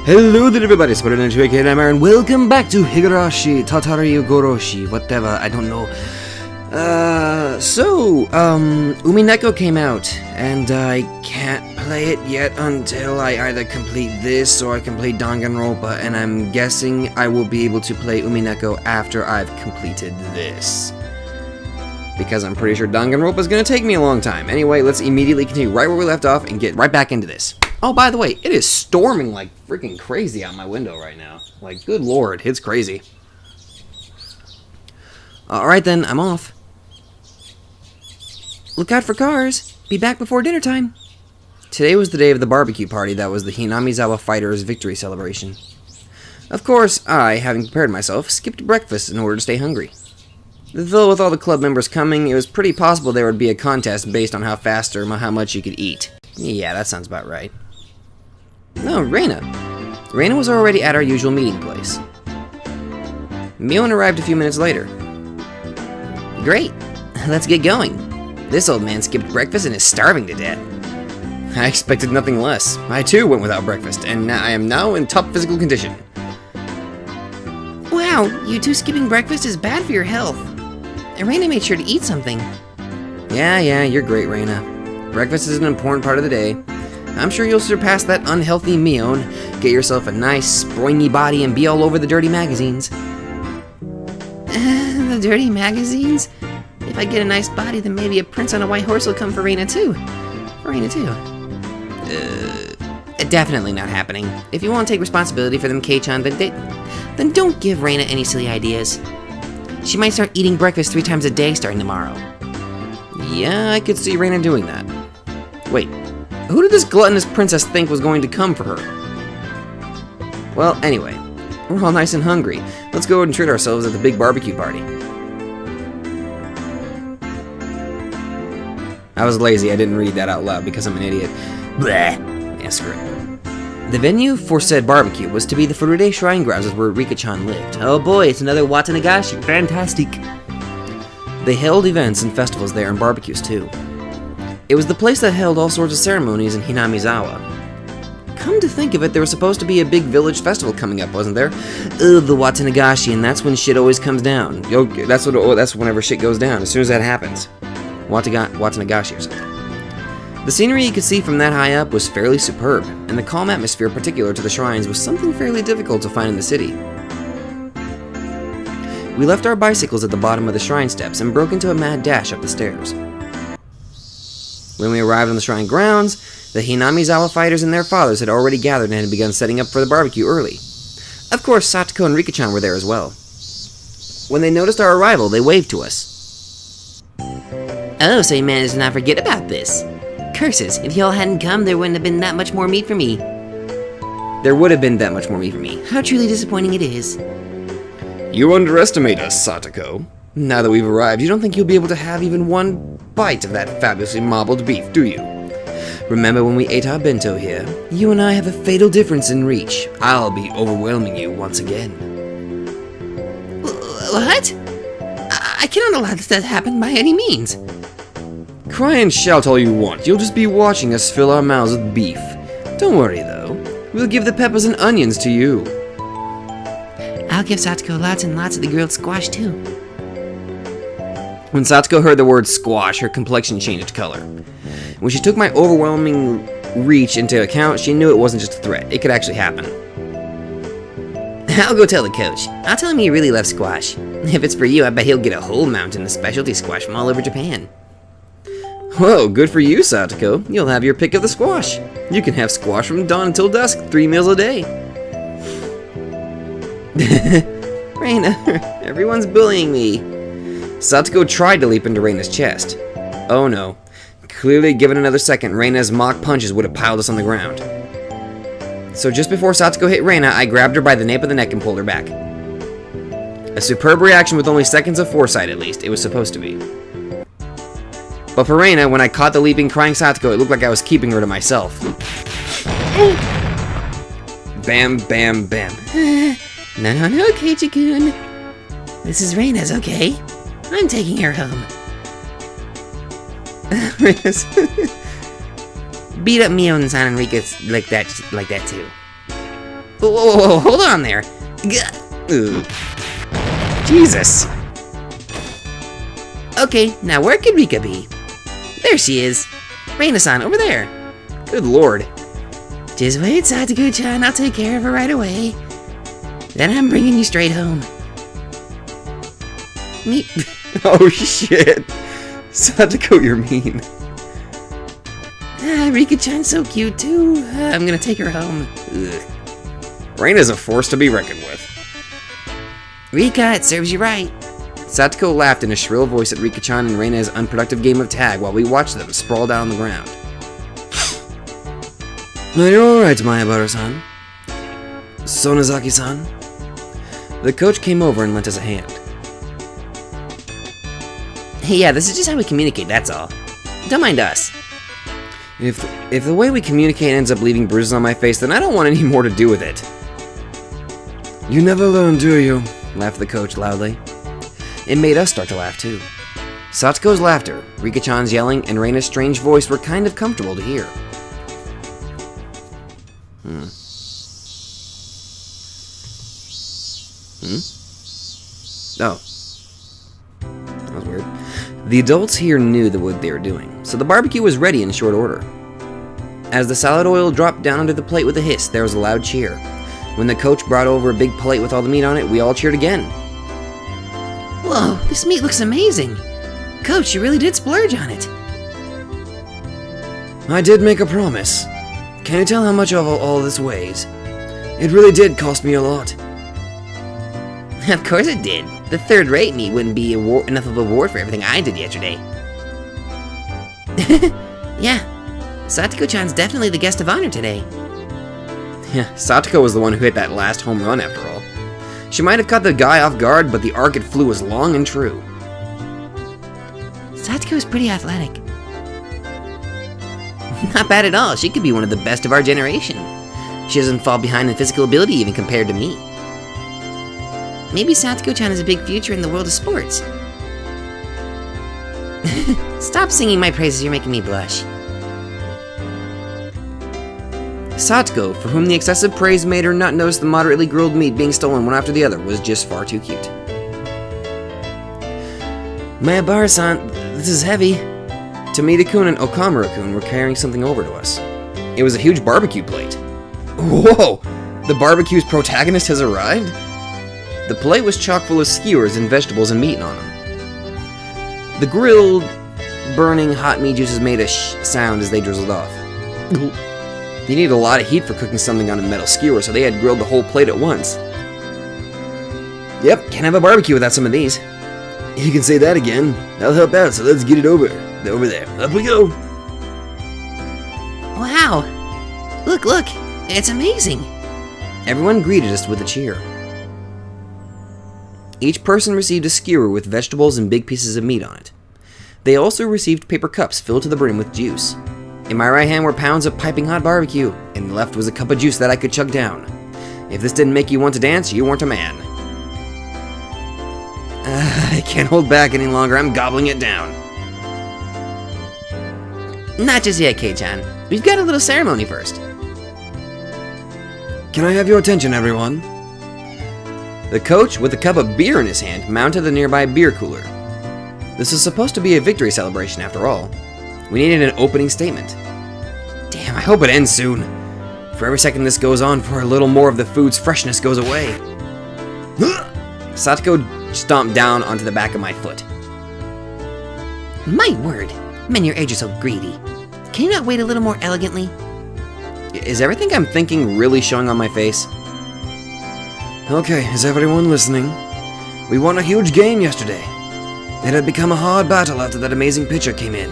Hello there everybody, it's Tatarigoroshi, and welcome back to Higurashi, Tatarigoroshi, whatever, I don't know. Umineko came out, and I can't play it yet until I either complete this or I complete Danganronpa, and I'm guessing I will be able to play Umineko after I've completed this. Because I'm pretty sure Danganronpa is going to take me a long time. Anyway, let's immediately continue right where we left off and get right back into this. Oh, by the way, it is storming like freaking crazy out my window right now. Like, good lord, it's crazy. Alright then, I'm off. Look out for cars. Be back before dinner time. Today was the day of the barbecue party that was the Hinamizawa Fighters' victory celebration. Of course, I, having prepared myself, skipped breakfast in order to stay hungry. Though with all the club members coming, it was pretty possible there would be a contest based on how fast or how much you could eat. Yeah, that sounds about right. No, Reina. Reina was already at our usual meeting place. Mion arrived a few minutes later. Great, let's get going. This old man skipped breakfast and is starving to death. I expected nothing less. I too went without breakfast, and I am now in top physical condition. Wow, you two skipping breakfast is bad for your health. Reina made sure to eat something. Yeah, you're great, Reina. Breakfast is an important part of the day. I'm sure you'll surpass that unhealthy Mion, get yourself a nice, springy body, and be all over the dirty magazines. The dirty magazines? If I get a nice body, then maybe a prince on a white horse will come for Reina too. Definitely not happening. If you won't take responsibility for them, Kei-chan, then don't give Reina any silly ideas. She might start eating breakfast 3 times a day starting tomorrow. Yeah, I could see Reina doing that. Wait, who did this gluttonous princess think was going to come for her? Well, anyway, we're all nice and hungry. Let's go and treat ourselves at the big barbecue party. I was lazy, I didn't read that out loud because I'm an idiot. Bleh. Yeah, screw it. The venue for said barbecue was to be the Furude Shrine Grounds where Rika-chan lived. Oh boy, it's another Watanagashi. Fantastic. They held events and festivals there and barbecues too. It was the place that held all sorts of ceremonies in Hinamizawa. Come to think of it, there was supposed to be a big village festival coming up, wasn't there? The Watanagashi, and that's when shit always comes down. That's whenever shit goes down, as soon as that happens. Watanagashi or something. The scenery you could see from that high up was fairly superb, and the calm atmosphere particular to the shrines was something fairly difficult to find in the city. We left our bicycles at the bottom of the shrine steps and broke into a mad dash up the stairs. When we arrived on the shrine grounds, the Hinamizawa fighters and their fathers had already gathered and had begun setting up for the barbecue early. Of course, Satoko and Rika-chan were there as well. When they noticed our arrival, they waved to us. Oh, so you managed to not forget about this. Curses, if y'all hadn't come, there wouldn't have been that much more meat for me. There would have been that much more meat for me. How truly disappointing it is. You underestimate us, Satoko. Now that we've arrived, you don't think you'll be able to have even one bite of that fabulously marbled beef, do you? Remember when we ate our bento here? You and I have a fatal difference in reach. I'll be overwhelming you once again. What? I cannot allow this to happen by any means. Cry and shout all you want. You'll just be watching us fill our mouths with beef. Don't worry, though. We'll give the peppers and onions to you. I'll give Satoko lots and lots of the grilled squash, too. When Satoko heard the word squash, her complexion changed color. When she took my overwhelming reach into account, she knew it wasn't just a threat. It could actually happen. I'll go tell the coach. I'll tell him you really love squash. If it's for you, I bet he'll get a whole mountain of specialty squash from all over Japan. Whoa, good for you, Satoko. You'll have your pick of the squash. You can have squash from dawn until dusk, 3 meals a day. Reina, everyone's bullying me. Satoko tried to leap into Reina's chest. Oh no. Clearly, given another second, Reina's mock punches would have piled us on the ground. So just before Satoko hit Reina, I grabbed her by the nape of the neck and pulled her back. A superb reaction with only seconds of foresight, at least. It was supposed to be. But for Reina, when I caught the leaping, crying Satoko, it looked like I was keeping her to myself. Bam, bam, bam. No, Keiichi-kun. This is Reina's, okay? I'm taking her home. Beat up Mion-san and Rika like that too. Whoa, hold on there. Ugh. Jesus. Okay, now where could Rika be? There she is. Reina-san, over there. Good lord. Just wait, Satoko-chan, I'll take care of her right away. Then I'm bringing you straight home. Me. Oh shit. Satoko, you're mean. Rika-chan's so cute too. I'm gonna take her home. Ugh. Reina's a force to be reckoned with. Rika, it serves you right. Satoko laughed in a shrill voice at Rika-chan and Reina's unproductive game of tag while we watched them sprawl down on the ground. No, you're alright, Mayabara-san. Sonozaki-san. The coach came over and lent us a hand. Yeah, this is just how we communicate, that's all. Don't mind us. If the way we communicate ends up leaving bruises on my face, then I don't want any more to do with it. You never learn, do you? Laughed the coach loudly. It made us start to laugh too. Satoko's laughter, Rika-chan's yelling, and Reina's strange voice were kind of comfortable to hear. Oh. That was weird. The adults here knew what they were doing, so the barbecue was ready in short order. As the salad oil dropped down onto the plate with a hiss, there was a loud cheer. When the coach brought over a big plate with all the meat on it, we all cheered again. Whoa, this meat looks amazing. Coach, you really did splurge on it. I did make a promise. Can you tell how much all this weighs? It really did cost me a lot. Of course it did. The third-rate meat wouldn't be enough of a reward for everything I did yesterday. Yeah, Satoko-chan's definitely the guest of honor today. Yeah, Satoko was the one who hit that last home run after all. She might have caught the guy off guard, but the arc it flew was long and true. Satoko's pretty athletic. Not bad at all. She could be one of the best of our generation. She doesn't fall behind in physical ability even compared to me. Maybe Satoko-chan has a big future in the world of sports. Stop singing my praises, you're making me blush. Satoko, for whom the excessive praise made her not notice the moderately grilled meat being stolen one after the other, was just far too cute. Mayabara-san, this is heavy. Tomita-kun and Okamura-kun were carrying something over to us. It was a huge barbecue plate. Whoa! The barbecue's protagonist has arrived? The plate was chock full of skewers and vegetables and meat on them. The grilled, burning hot meat juices made a sound as they drizzled off. You need a lot of heat for cooking something on a metal skewer, so they had grilled the whole plate at once. Yep, can't have a barbecue without some of these. You can say that again. That'll help out, so let's get it over. Over there. Up we go. Wow. Look, it's amazing. Everyone greeted us with a cheer. Each person received a skewer with vegetables and big pieces of meat on it. They also received paper cups filled to the brim with juice. In my right hand were pounds of piping hot barbecue, and in the left was a cup of juice that I could chug down. If this didn't make you want to dance, you weren't a man. I can't hold back any longer, I'm gobbling it down. Not just yet, Kei-chan. We've got a little ceremony first. Can I have your attention, everyone? The coach, with a cup of beer in his hand, mounted the nearby beer cooler. This is supposed to be a victory celebration, after all. We needed an opening statement. Damn, I hope it ends soon. For every second this goes on, for a little more of the food's freshness goes away. Satoko stomped down onto the back of my foot. My word, men your age are so greedy. Can you not wait a little more elegantly? Is everything I'm thinking really showing on my face? Okay, is everyone listening? We won a huge game yesterday. It had become a hard battle after that amazing pitcher came in.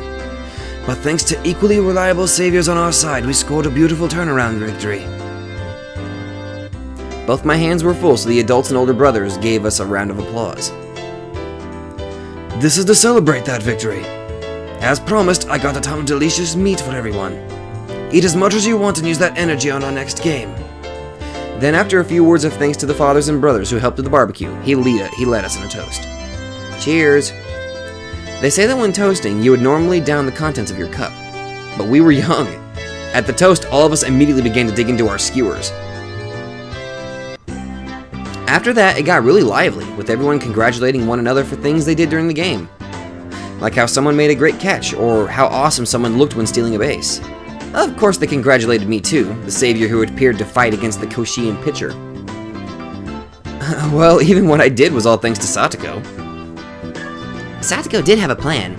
But thanks to equally reliable saviors on our side, we scored a beautiful turnaround victory. Both my hands were full, so the adults and older brothers gave us a round of applause. This is to celebrate that victory. As promised, I got a ton of delicious meat for everyone. Eat as much as you want and use that energy on our next game. Then, after a few words of thanks to the fathers and brothers who helped with the barbecue, he led us in a toast. Cheers! They say that when toasting, you would normally down the contents of your cup. But we were young. At the toast, all of us immediately began to dig into our skewers. After that, it got really lively, with everyone congratulating one another for things they did during the game. Like how someone made a great catch, or how awesome someone looked when stealing a base. Of course, they congratulated me too, the savior who appeared to fight against the Koshian pitcher. Well, even what I did was all thanks to Satoko. Satoko did have a plan,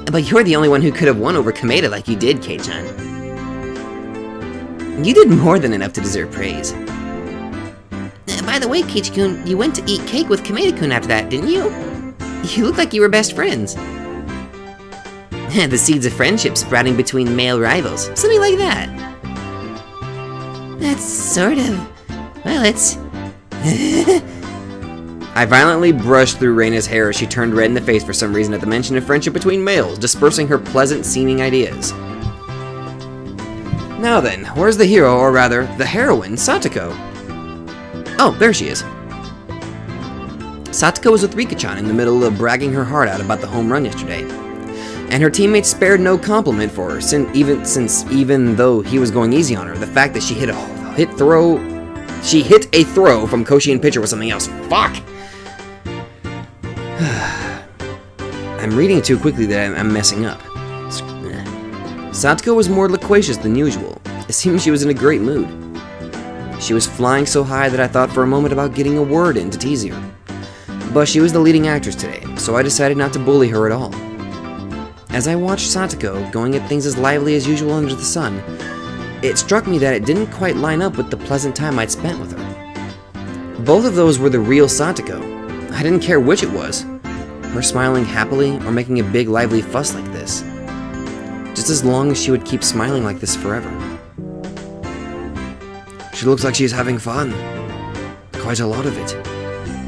but you're the only one who could have won over Kameda like you did, Kei-chan. You did more than enough to deserve praise. By the way, Keiichi-kun, you went to eat cake with Kameda-kun after that, didn't you? You looked like you were best friends. The seeds of friendship sprouting between male rivals, something like that. That's sort of... well, it's... I violently brushed through Reina's hair as she turned red in the face for some reason at the mention of friendship between males, dispersing her pleasant-seeming ideas. Now then, where's the hero, or rather, the heroine, Satoko? Oh, there she is. Satoko was with Rika-chan in the middle of bragging her heart out about the home run yesterday. And her teammates spared no compliment for her, even though he was going easy on her, the fact that she hit a throw from Koshian pitcher was something else. Fuck! I'm reading it too quickly that I'm messing up. Satoko was more loquacious than usual. It seemed she was in a great mood. She was flying so high that I thought for a moment about getting a word in to tease her. But she was the leading actress today, so I decided not to bully her at all. As I watched Satoko going at things as lively as usual under the sun, it struck me that it didn't quite line up with the pleasant time I'd spent with her. Both of those were the real Satoko. I didn't care which it was, her smiling happily or making a big lively fuss like this. Just as long as she would keep smiling like this forever. She looks like she's having fun. Quite a lot of it.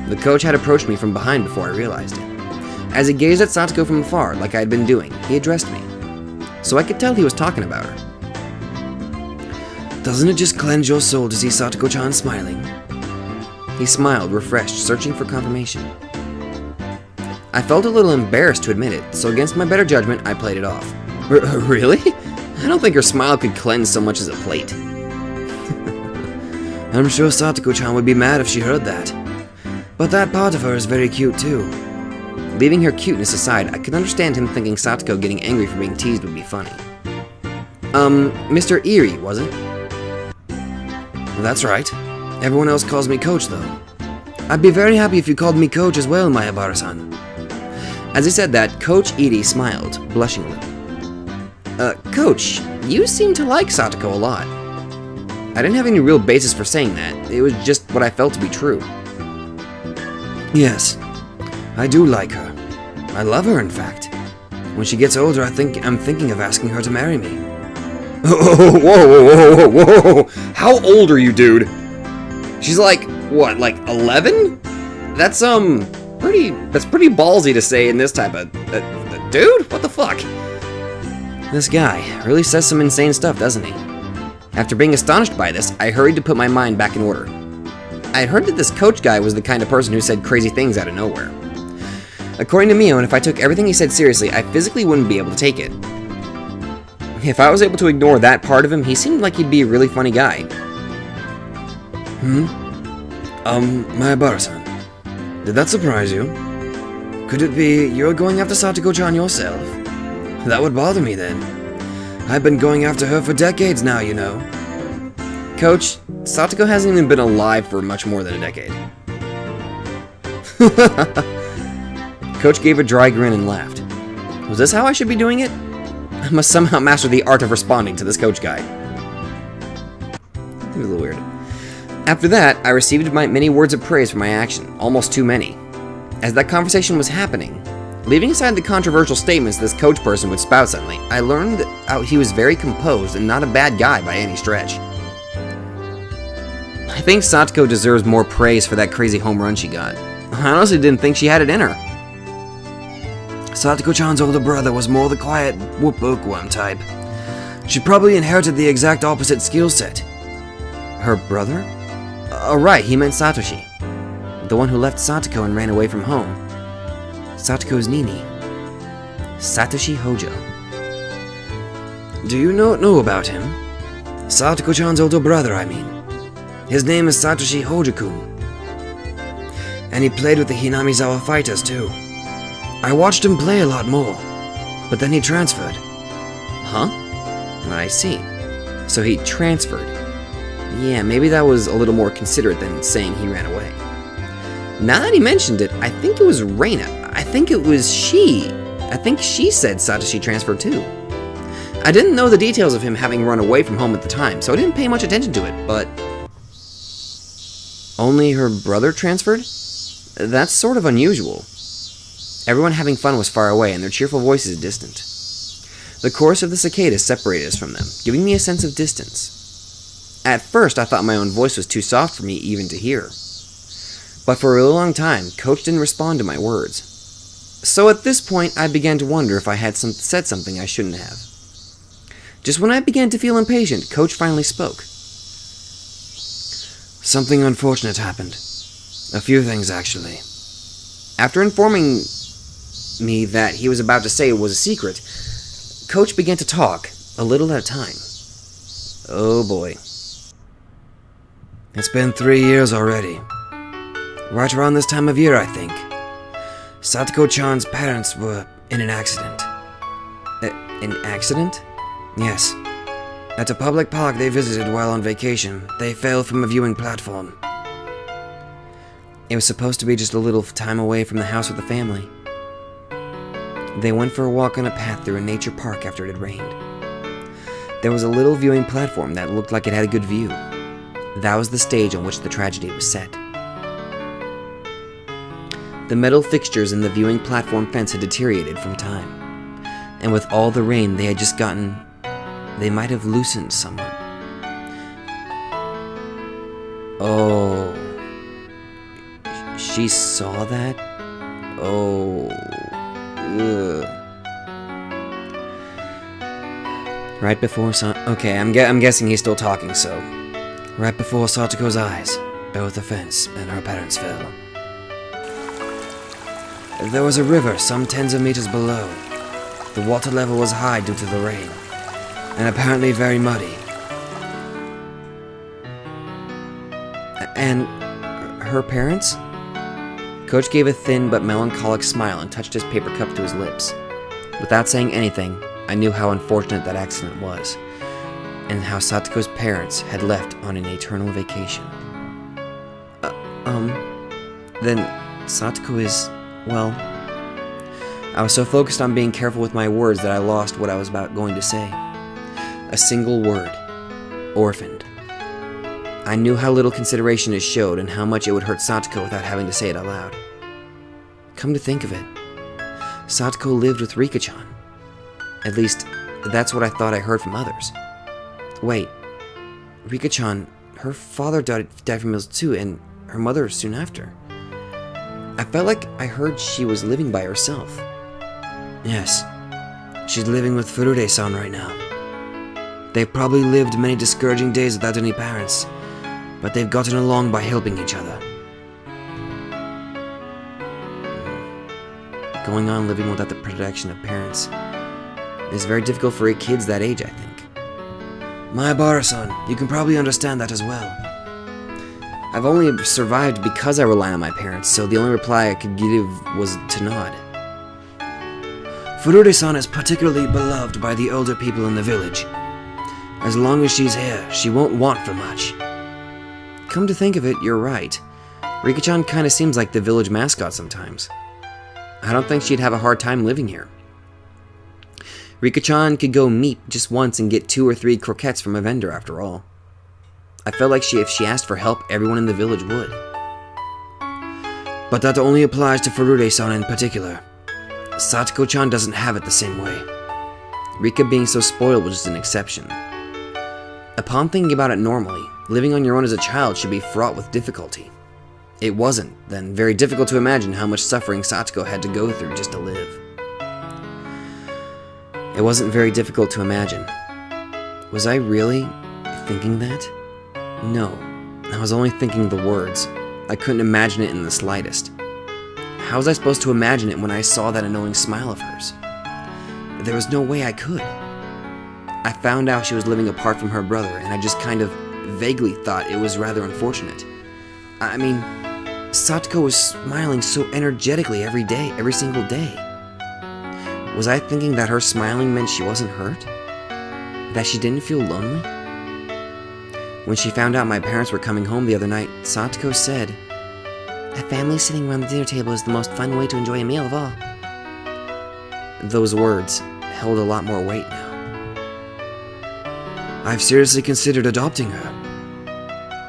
The coach had approached me from behind before I realized it. As he gazed at Satoko from afar, like I had been doing, he addressed me. So I could tell he was talking about her. Doesn't it just cleanse your soul to see Satoko-chan smiling? He smiled, refreshed, searching for confirmation. I felt a little embarrassed to admit it, so against my better judgment, I played it off. Really? I don't think her smile could cleanse so much as a plate. I'm sure Satoko-chan would be mad if she heard that. But that part of her is very cute too. Leaving her cuteness aside, I could understand him thinking Satoko getting angry for being teased would be funny. Mr. Eerie, was it? That's right. Everyone else calls me Coach, though. I'd be very happy if you called me Coach as well, Mayabara-san. As he said that, Coach Edie smiled, blushing a little. Coach, you seem to like Satoko a lot. I didn't have any real basis for saying that. It was just what I felt to be true. Yes, I do like her. I love her, in fact. When she gets older, I'm thinking of asking her to marry me. Oh, whoa. How old are you, dude? She's like, what, like 11? That's pretty ballsy to say in this type of, dude? What the fuck? This guy really says some insane stuff, doesn't he? After being astonished by this, I hurried to put my mind back in order. I had heard that this coach guy was the kind of person who said crazy things out of nowhere. According to Mio, and if I took everything he said seriously, I physically wouldn't be able to take it. If I was able to ignore that part of him, he seemed like he'd be a really funny guy. Mayabara-san, did that surprise you? Could it be you're going after Satoko-chan yourself? That would bother me then. I've been going after her for decades now, you know. Coach, Satoko hasn't even been alive for much more than a decade. Coach gave a dry grin and laughed. Was this how I should be doing it? I must somehow master the art of responding to this coach guy. It was a little weird. After that, I received my many words of praise for my action, almost too many. As that conversation was happening, leaving aside the controversial statements this coach person would spout suddenly, I learned that he was very composed and not a bad guy by any stretch. I think Satoko deserves more praise for that crazy home run she got. I honestly didn't think she had it in her. Satoko-chan's older brother was more the quiet, bookworm type. She probably inherited the exact opposite skill set. Her brother? Oh, right, he meant Satoshi. The one who left Satoko and ran away from home. Satoko's Nini. Satoshi Hojo. Do you know about him? Satoko-chan's older brother, I mean. His name is Satoshi Hojo-kun. And he played with the Hinamizawa fighters too. I watched him play a lot more, but then he transferred. Huh? I see. So he transferred. Yeah, maybe that was a little more considerate than saying he ran away. Now that he mentioned it, I think it was Reina. I think she said Satoshi transferred too. I didn't know the details of him having run away from home at the time, so I didn't pay much attention to it, but... Only her brother transferred? That's sort of unusual. Everyone having fun was far away, and their cheerful voices distant. The chorus of the cicadas separated us from them, giving me a sense of distance. At first, I thought my own voice was too soft for me even to hear. But for a really long time, Coach didn't respond to my words. So at this point, I began to wonder if I had said something I shouldn't have. Just when I began to feel impatient, Coach finally spoke. Something unfortunate happened. A few things, actually. After informing me that he was about to say it was a secret, Coach began to talk, a little at a time. Oh boy. It's been 3 years already. Right around this time of year, I think. Satoko-chan's parents were in an accident. An accident? Yes. At a public park they visited while on vacation, they fell from a viewing platform. It was supposed to be just a little time away from the house with the family. They went for a walk on a path through a nature park after it had rained. There was a little viewing platform that looked like it had a good view. That was the stage on which the tragedy was set. The metal fixtures in the viewing platform fence had deteriorated from time, and with all the rain they had just gotten, they might have loosened somewhat. Oh. She saw that? Oh. Ugh. Right before okay, I'm guessing he's still talking, so. Right before Satoko's eyes, both the fence and her parents fell. There was a river some tens of meters below. The water level was high due to the rain, and apparently very muddy. And her parents? Coach gave a thin but melancholic smile and touched his paper cup to his lips. Without saying anything, I knew how unfortunate that accident was, and how Satoko's parents had left on an eternal vacation. Then Satoko is, well... I was so focused on being careful with my words that I lost what I was going to say. A single word. Orphaned. I knew how little consideration it showed and how much it would hurt Satoko without having to say it aloud. Come to think of it, Satoko lived with Rika-chan. At least, that's what I thought I heard from others. Wait, Rika-chan, her father died from illness too, and her mother soon after. I felt like I heard she was living by herself. Yes, she's living with Furude-san right now. They've probably lived many discouraging days without any parents, but they've gotten along by helping each other. Going on living without the protection of parents is very difficult for kids that age, I think. Maebara-san, you can probably understand that as well. I've only survived because I rely on my parents, so the only reply I could give was to nod. Furude-san is particularly beloved by the older people in the village. As long as she's here, she won't want for much. Come to think of it, you're right. Rika-chan kinda seems like the village mascot sometimes. I don't think she'd have a hard time living here. Rika-chan could go meet just once and get 2 or 3 croquettes from a vendor after all. I felt like if she asked for help, everyone in the village would. But that only applies to Furude-san in particular. Satoko-chan doesn't have it the same way. Rika being so spoiled was just an exception. Upon thinking about it normally, living on your own as a child should be fraught with difficulty. It wasn't, then very difficult to imagine how much suffering Satoko had to go through just to live. It wasn't very difficult to imagine. Was I really thinking that? No, I was only thinking the words. I couldn't imagine it in the slightest. How was I supposed to imagine it when I saw that annoying smile of hers? There was no way I could. I found out she was living apart from her brother, and I just kind of vaguely thought it was rather unfortunate. I mean, Satoko was smiling so energetically every single day. Was I thinking that her smiling meant she wasn't hurt? That she didn't feel lonely? When she found out my parents were coming home the other night, Satoko said, "A family sitting around the dinner table is the most fun way to enjoy a meal of all." Those words held a lot more weight now. I've seriously considered adopting her.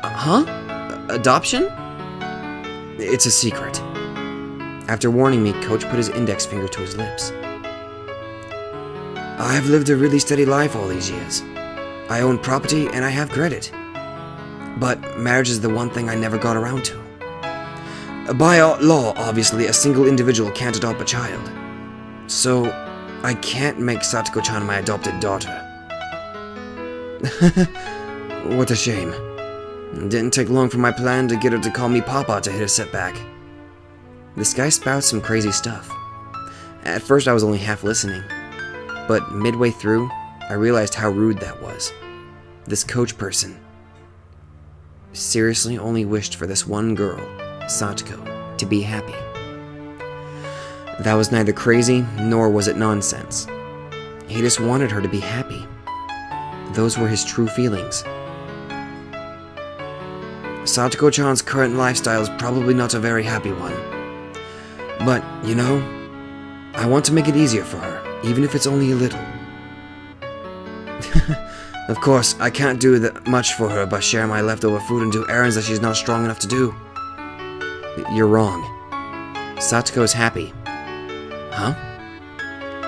Huh? Adoption? It's a secret. After warning me, Coach put his index finger to his lips. I've lived a really steady life all these years. I own property and I have credit. But marriage is the one thing I never got around to. By law, obviously, a single individual can't adopt a child. So, I can't make Satoko-chan my adopted daughter. What a shame. It didn't take long for my plan to get her to call me Papa to hit a setback. This guy spouts some crazy stuff. At first I was only half listening, but midway through, I realized how rude that was. This coach person seriously only wished for this one girl, Satoko, to be happy. That was neither crazy nor was it nonsense. He just wanted her to be happy. Those were his true feelings. Satoko-chan's current lifestyle is probably not a very happy one. But, you know, I want to make it easier for her, even if it's only a little. Of course, I can't do that much for her by sharing my leftover food and do errands that she's not strong enough to do. You're wrong. Satoko is happy. Huh?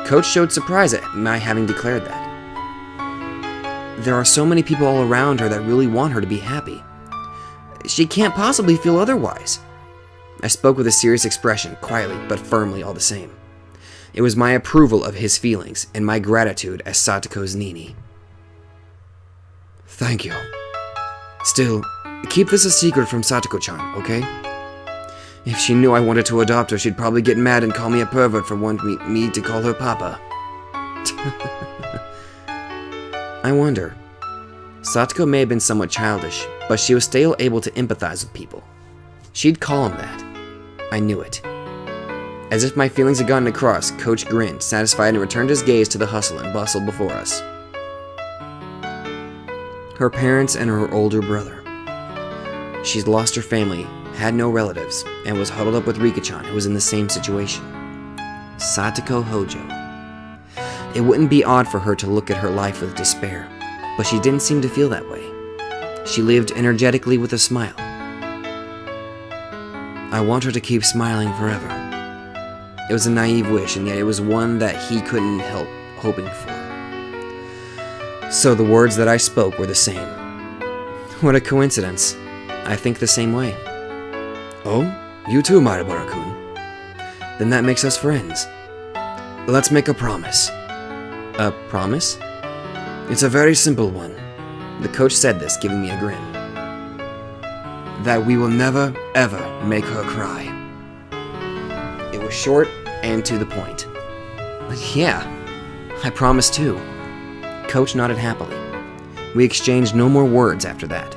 Coach showed surprise at my having declared that. There are so many people all around her that really want her to be happy. She can't possibly feel otherwise. I spoke with a serious expression, quietly but firmly all the same. It was my approval of his feelings and my gratitude as Satoko's Nini. Thank you. Still, keep this a secret from Satoko-chan, okay? If she knew I wanted to adopt her, she'd probably get mad and call me a pervert for wanting me to call her Papa. I wonder. Satoko may have been somewhat childish, but she was still able to empathize with people. She'd call him that. I knew it. As if my feelings had gotten across, Coach grinned, satisfied, and returned his gaze to the hustle and bustle before us. Her parents and her older brother. She'd lost her family, had no relatives, and was huddled up with Rika-chan, who was in the same situation. Satoko Hojo. It wouldn't be odd for her to look at her life with despair, but she didn't seem to feel that way. She lived energetically with a smile. I want her to keep smiling forever. It was a naive wish, and yet it was one that he couldn't help hoping for. So the words that I spoke were the same. What a coincidence. I think the same way. Oh, you too, Maribara-kun. Then that makes us friends. Let's make a promise. A promise? It's a very simple one. The coach said this, giving me a grin. That we will never, ever make her cry. It was short and to the point. Yeah, I promise too. Coach nodded happily. We exchanged no more words after that.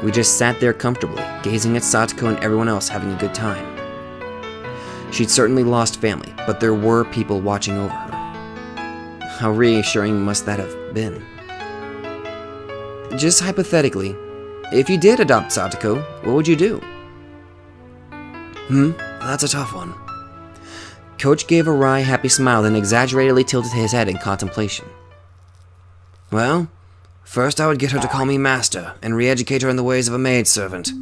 We just sat there comfortably, gazing at Satoko and everyone else having a good time. She'd certainly lost family, but there were people watching over her. How reassuring must that have been? Just hypothetically, if you did adopt Satoko, what would you do? That's a tough one. Coach gave a wry, happy smile, then exaggeratedly tilted his head in contemplation. Well, first I would get her to call me master and re-educate her in the ways of a maidservant.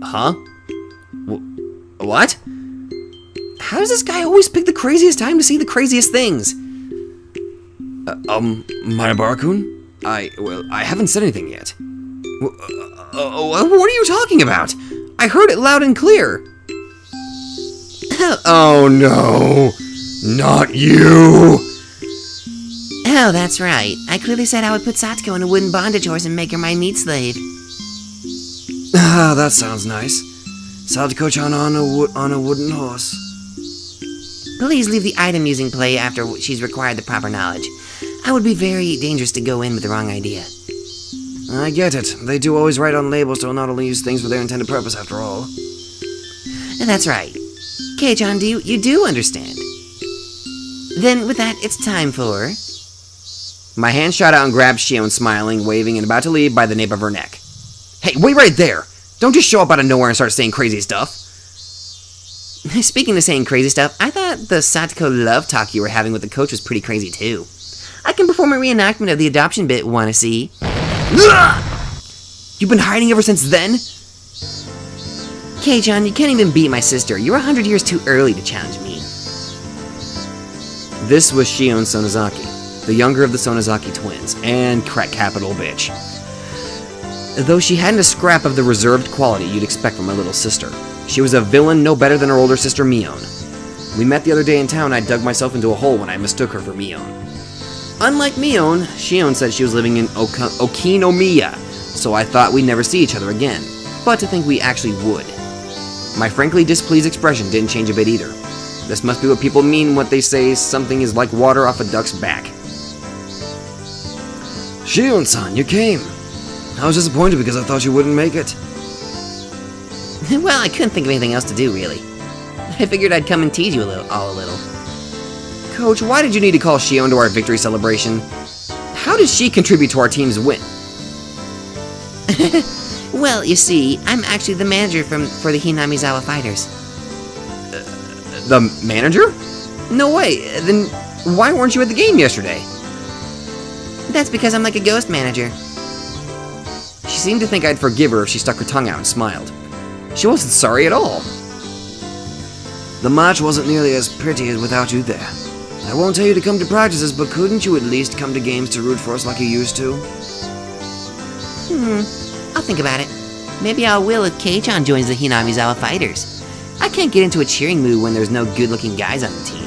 Huh? What? How does this guy always pick the craziest time to say the craziest things? Maribara-kun? I haven't said anything yet. What are you talking about? I heard it loud and clear. Oh no! Not you! Oh, that's right. I clearly said I would put Satoko in a wooden bondage horse and make her my meat slave. Ah, that sounds nice. Satoko-chan on a wooden horse. Please leave the item using play after she's required the proper knowledge. I would be very dangerous to go in with the wrong idea. I get it. They do always write on labels to not only use things for their intended purpose after all. That's right. Kei-chan, you do understand. Then, with that, it's time for... My hand shot out and grabbed Shion, smiling, waving, and about to leave by the nape of her neck. Hey, wait right there! Don't just show up out of nowhere and start saying crazy stuff. Speaking of saying crazy stuff, I thought the Satoko love talk you were having with the coach was pretty crazy too. I can perform a reenactment of the adoption bit, wanna see? You've been hiding ever since then? Kei-chan, you can't even beat my sister. You're 100 years too early to challenge me. This was Shion Sonozaki, the younger of the Sonozaki twins, and crack capital bitch. Though she hadn't a scrap of the reserved quality you'd expect from my little sister. She was a villain no better than her older sister Mion. We met the other day in town and I dug myself into a hole when I mistook her for Mion. Unlike Mion, Shion said she was living in Okinomiya, so I thought we'd never see each other again, but to think we actually would. My frankly displeased expression didn't change a bit either. This must be what people mean when they say something is like water off a duck's back. Shion-san, you came. I was disappointed because I thought you wouldn't make it. Well, I couldn't think of anything else to do, really. I figured I'd come and tease you a little. Coach, why did you need to call Shion to our victory celebration? How did she contribute to our team's win? Well, you see, I'm actually the manager for the Hinamizawa Fighters. The manager? No way. Then why weren't you at the game yesterday? That's because I'm like a ghost manager. She seemed to think I'd forgive her if she stuck her tongue out and smiled. She wasn't sorry at all. The match wasn't nearly as pretty as without you there. I won't tell you to come to practices, but couldn't you at least come to games to root for us like you used to? I'll think about it. Maybe I will if Kei-chan joins the Hinamizawa Fighters. I can't get into a cheering mood when there's no good-looking guys on the team.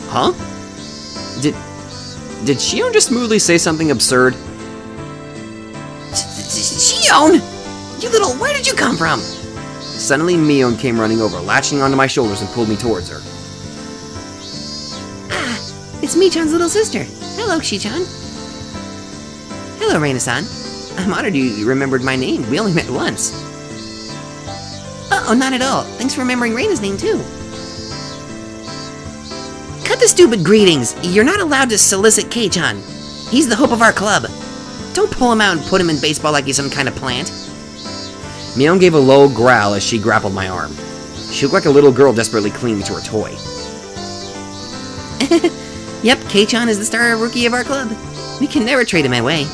Huh? Did Shion just smoothly say something absurd? Shion! You little, where did you come from? Suddenly, Mion came running over, latching onto my shoulders and pulled me towards her. Ah, it's Mi-chan's little sister. Hello, Shi-chan. Hello, Reina-san. I'm honored you remembered my name. We only met once. Oh, not at all. Thanks for remembering Reina's name, too. Cut the stupid greetings. You're not allowed to solicit Kei-chan. He's the hope of our club. Don't pull him out and put him in baseball like he's some kind of plant. Mion gave a low growl as she grappled my arm. She looked like a little girl desperately clinging to her toy. Yep, Kei-chan is the star rookie of our club. We can never trade him away.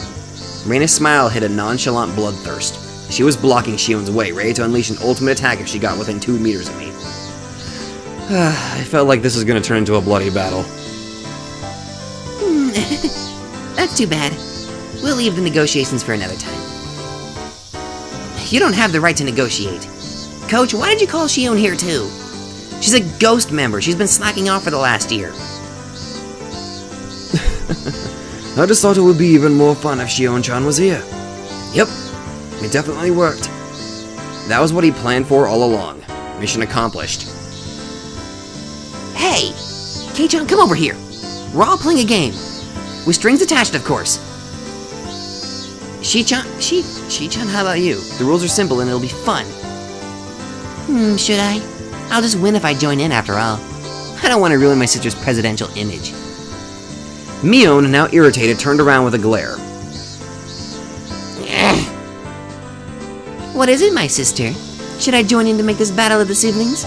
Reina's smile hid a nonchalant bloodthirst. She was blocking Shion's way, ready to unleash an ultimate attack if she got within 2 meters of me. I felt like this was going to turn into a bloody battle. That's too bad. We'll leave the negotiations for another time. You don't have the right to negotiate. Coach, why did you call Shion here too? She's a ghost member. She's been slacking off for the last year. I just thought it would be even more fun if Shion-chan was here. Yep, It definitely worked. that was what he planned for all along. Mission accomplished. Hey! Kei-chan, come over here. We're all playing a game. With strings attached, of course. Shi-chan, how about you? The rules are simple and it'll be fun. Should I? I'll just win if I join in after all. I don't want to ruin my sister's presidential image. Mion, now irritated, turned around with a glare. What is it, my sister? Should I join in to make this battle of the siblings?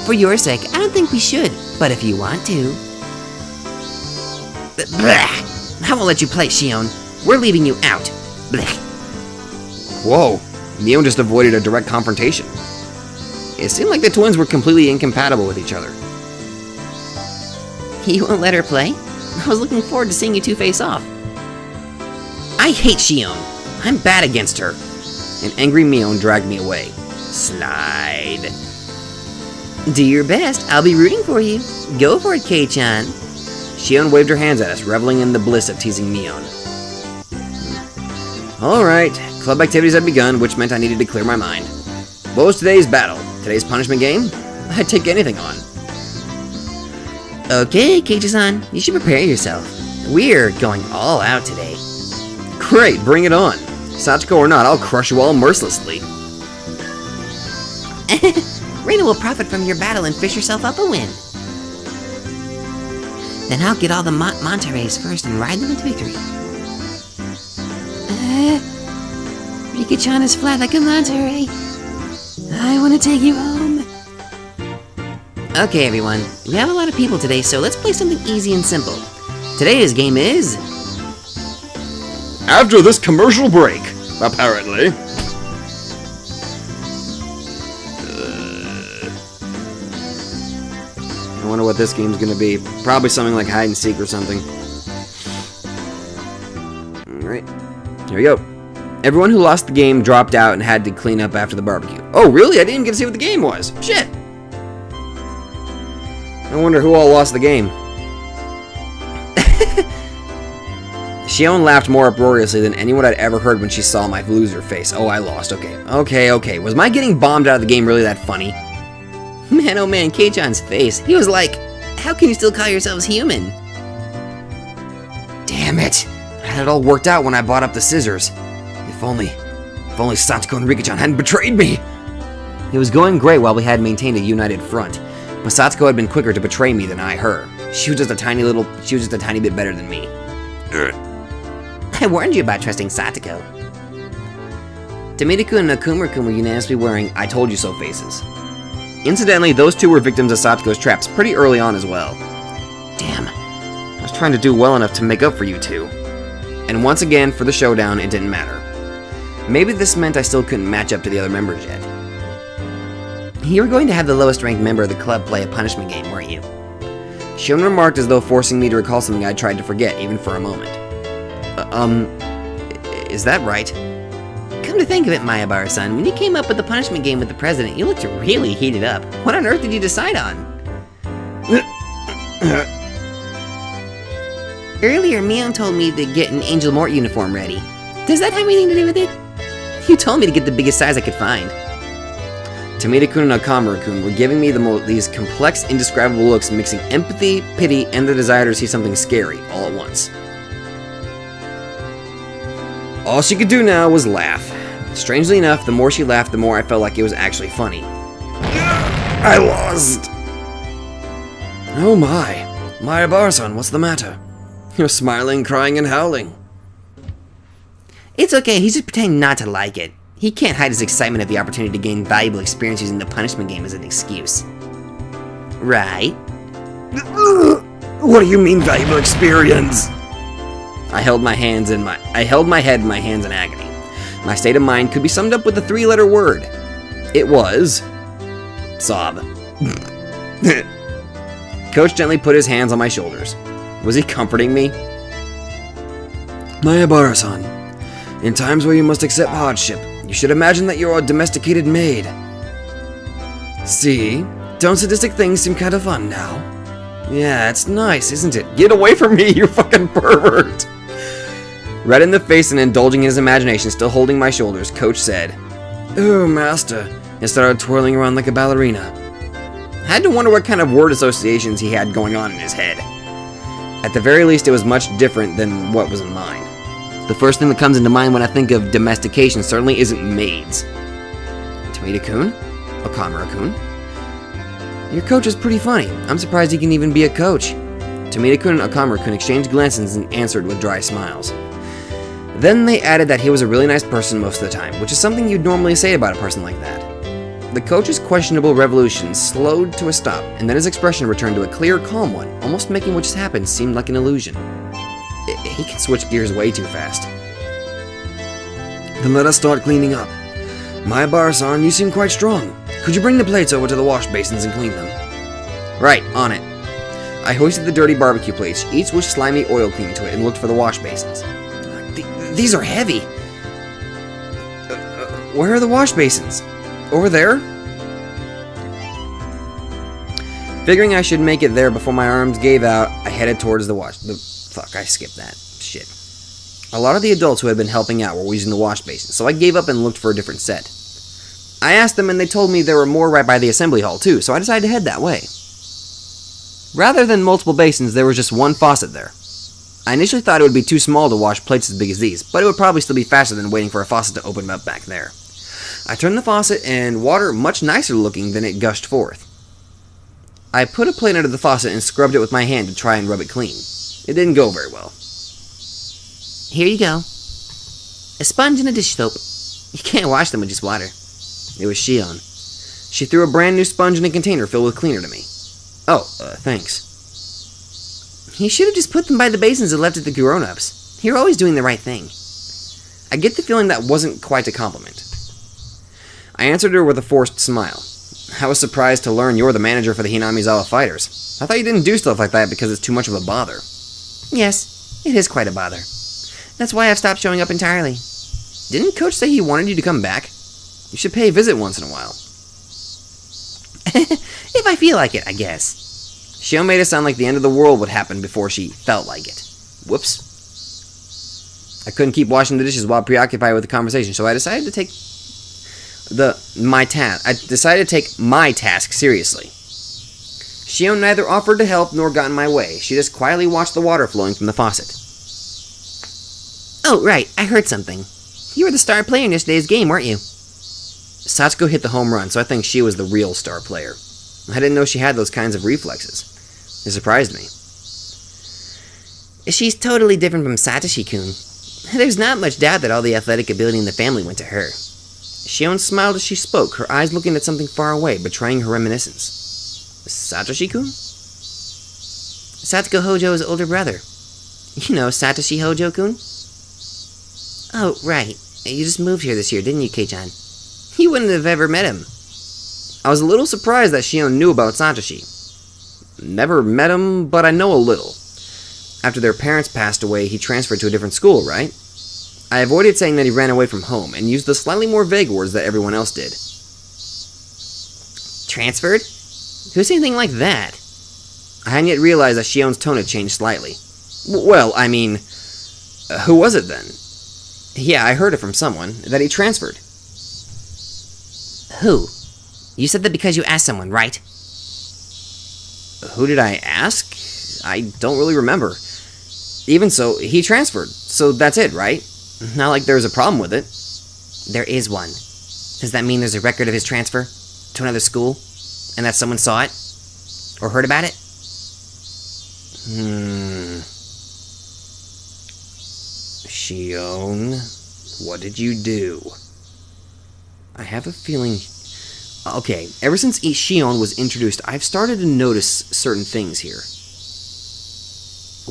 For your sake, I don't think we should, but if you want to... I won't let you play, Shion. We're leaving you out. Whoa, Mion just avoided a direct confrontation. It seemed like the twins were completely incompatible with each other. You won't let her play? I was looking forward to seeing you two face off. I hate Shion. I'm bad against her. An angry Mion dragged me away. Slide. Do your best. I'll be rooting for you. Go for it, Kei-chan. Shion waved her hands at us, reveling in the bliss of teasing Mion. Alright, club activities had begun, which meant I needed to clear my mind. What was today's battle? Today's punishment game? I'd take anything on. Okay, Kei-chan, you should prepare yourself. We're going all out today. Great, bring it on. Satsuko or not, I'll crush you all mercilessly. Reina will profit from your battle and fish herself up a win. Then I'll get all the Monterey's first and ride them into victory. Rika-chan is flat like a Monterey. I want to take you home. Okay, everyone. We have a lot of people today, so let's play something easy and simple. Today's game is... After this commercial break, apparently. I wonder what this game's gonna be. Probably something like hide and seek or something. Alright, here we go. Everyone who lost the game dropped out and had to clean up after the barbecue. Oh, really? I didn't even get to see what the game was. Shit! I wonder who all lost the game. Shion laughed more uproariously than anyone I'd ever heard when she saw my loser face. Oh, I lost. Okay. Was my getting bombed out of the game really that funny? Man, oh man, Kei-chan's face. He was like, how can you still call yourselves human? Damn it! I had it all worked out when I bought up the scissors. If only Satsuko and Rika-chan hadn't betrayed me! It was going great while we had maintained a united front, but Satsuko had been quicker to betray me than I her. She was just a tiny bit better than me. I warned you about trusting Satsuko. Tomita-kun and Akuma-kun were unanimously wearing I told you so faces. Incidentally, those two were victims of Satsuko's traps pretty early on as well. Damn, I was trying to do well enough to make up for you two. And once again, for the showdown, it didn't matter. Maybe this meant I still couldn't match up to the other members yet. You were going to have the lowest ranked member of the club play a punishment game, weren't you? Shion remarked as though forcing me to recall something I tried to forget, even for a moment. Is that right? Come to think of it, Mayabara-san, when you came up with the punishment game with the president, you looked really heated up. What on earth did you decide on? Earlier, Mion told me to get an Angel Mort uniform ready. Does that have anything to do with it? You told me to get the biggest size I could find. Tomita-kun and Akamura-kun were giving me these complex, indescribable looks mixing empathy, pity, and the desire to see something scary all at once. All she could do now was laugh. Strangely enough, the more she laughed, the more I felt like it was actually funny. I lost! Oh my. Mayabara-san, what's the matter? You're smiling, crying, and howling. It's okay, he's just pretending not to like it. He can't hide his excitement at the opportunity to gain valuable experience using the punishment game as an excuse. Right? What do you mean, valuable experience? I held my head in my hands in agony. My state of mind could be summed up with a 3-letter word. It was... sob. Coach gently put his hands on my shoulders. Was he comforting me? Mayabara-san, in times where you must accept hardship, you should imagine that you're a domesticated maid. See? Don't sadistic things seem kind of fun now? Yeah, it's nice, isn't it? Get away from me, you fucking pervert! Red in the face and indulging in his imagination, still holding my shoulders, Coach said, "Oh, master," and started twirling around like a ballerina. I had to wonder what kind of word associations he had going on in his head. At the very least, it was much different than what was in mine. The first thing that comes into mind when I think of domestication certainly isn't maids. Tomita-kun? Okamura-kun? Your coach is pretty funny. I'm surprised he can even be a coach. Tomita-kun and Okamura-kun exchanged glances and answered with dry smiles. Then they added that he was a really nice person most of the time, which is something you'd normally say about a person like that. The coach's questionable revolution slowed to a stop, and then his expression returned to a clear, calm one, almost making what just happened seem like an illusion. He can switch gears way too fast. Then let us start cleaning up. Mayabara-san, you seem quite strong. Could you bring the plates over to the wash basins and clean them? Right, on it. I hoisted the dirty barbecue plates, each with slimy oil clean to it, and looked for the wash basins. These are heavy. Where are the wash basins? Over there? Figuring I should make it there before my arms gave out, I headed towards the wash... Fuck, I skipped that. Shit. A lot of the adults who had been helping out were using the wash basin, so I gave up and looked for a different set. I asked them and they told me there were more right by the assembly hall too, so I decided to head that way. Rather than multiple basins, there was just one faucet there. I initially thought it would be too small to wash plates as big as these, but it would probably still be faster than waiting for a faucet to open up back there. I turned the faucet, and water much nicer looking than it gushed forth. I put a plate under the faucet and scrubbed it with my hand to try and rub it clean. It didn't go very well. Here you go. A sponge and a dish soap. You can't wash them with just water. It was Shion. She threw a brand new sponge in a container filled with cleaner to me. Oh, thanks. You should have just put them by the basins and left it to the grown-ups. You're always doing the right thing. I get the feeling that wasn't quite a compliment. I answered her with a forced smile. I was surprised to learn you're the manager for the Hinamizawa Fighters. I thought you didn't do stuff like that because it's too much of a bother. Yes, it is quite a bother. That's why I've stopped showing up entirely. Didn't Coach say he wanted you to come back? You should pay a visit once in a while. If I feel like it, I guess. Shion made it sound like the end of the world would happen before she felt like it. Whoops. I couldn't keep washing the dishes while preoccupied with the conversation, so I decided to take my task seriously. Shion neither offered to help nor got in my way. She just quietly watched the water flowing from the faucet. Oh, right, I heard something. You were the star player in yesterday's game, weren't you? Satsuko hit the home run, so I think she was the real star player. I didn't know she had those kinds of reflexes. It surprised me. She's totally different from Satoshi-kun. There's not much doubt that all the athletic ability in the family went to her. Shion smiled as she spoke, her eyes looking at something far away, betraying her reminiscence. Satoshi-kun? Satsuko Hojo's older brother. You know Satoshi Hojo-kun? Oh, right. You just moved here this year, didn't you, Kei-chan? You wouldn't have ever met him. I was a little surprised that Shion knew about Satoshi. Never met him, but I know a little. After their parents passed away, he transferred to a different school, right? I avoided saying that he ran away from home, and used the slightly more vague words that everyone else did. Transferred? Who said anything like that? I hadn't yet realized that Shion's tone had changed slightly. Well, I mean, who was it then? Yeah, I heard it from someone, that he transferred. Who? You said that because you asked someone, right? Who did I ask? I don't really remember. Even so, he transferred, so that's it, right? Not like there's a problem with it. There is one. Does that mean there's a record of his transfer to another school, and that someone saw it? Or heard about it? Shion, what did you do? I have a feeling... Okay, ever since Shion was introduced, I've started to notice certain things here.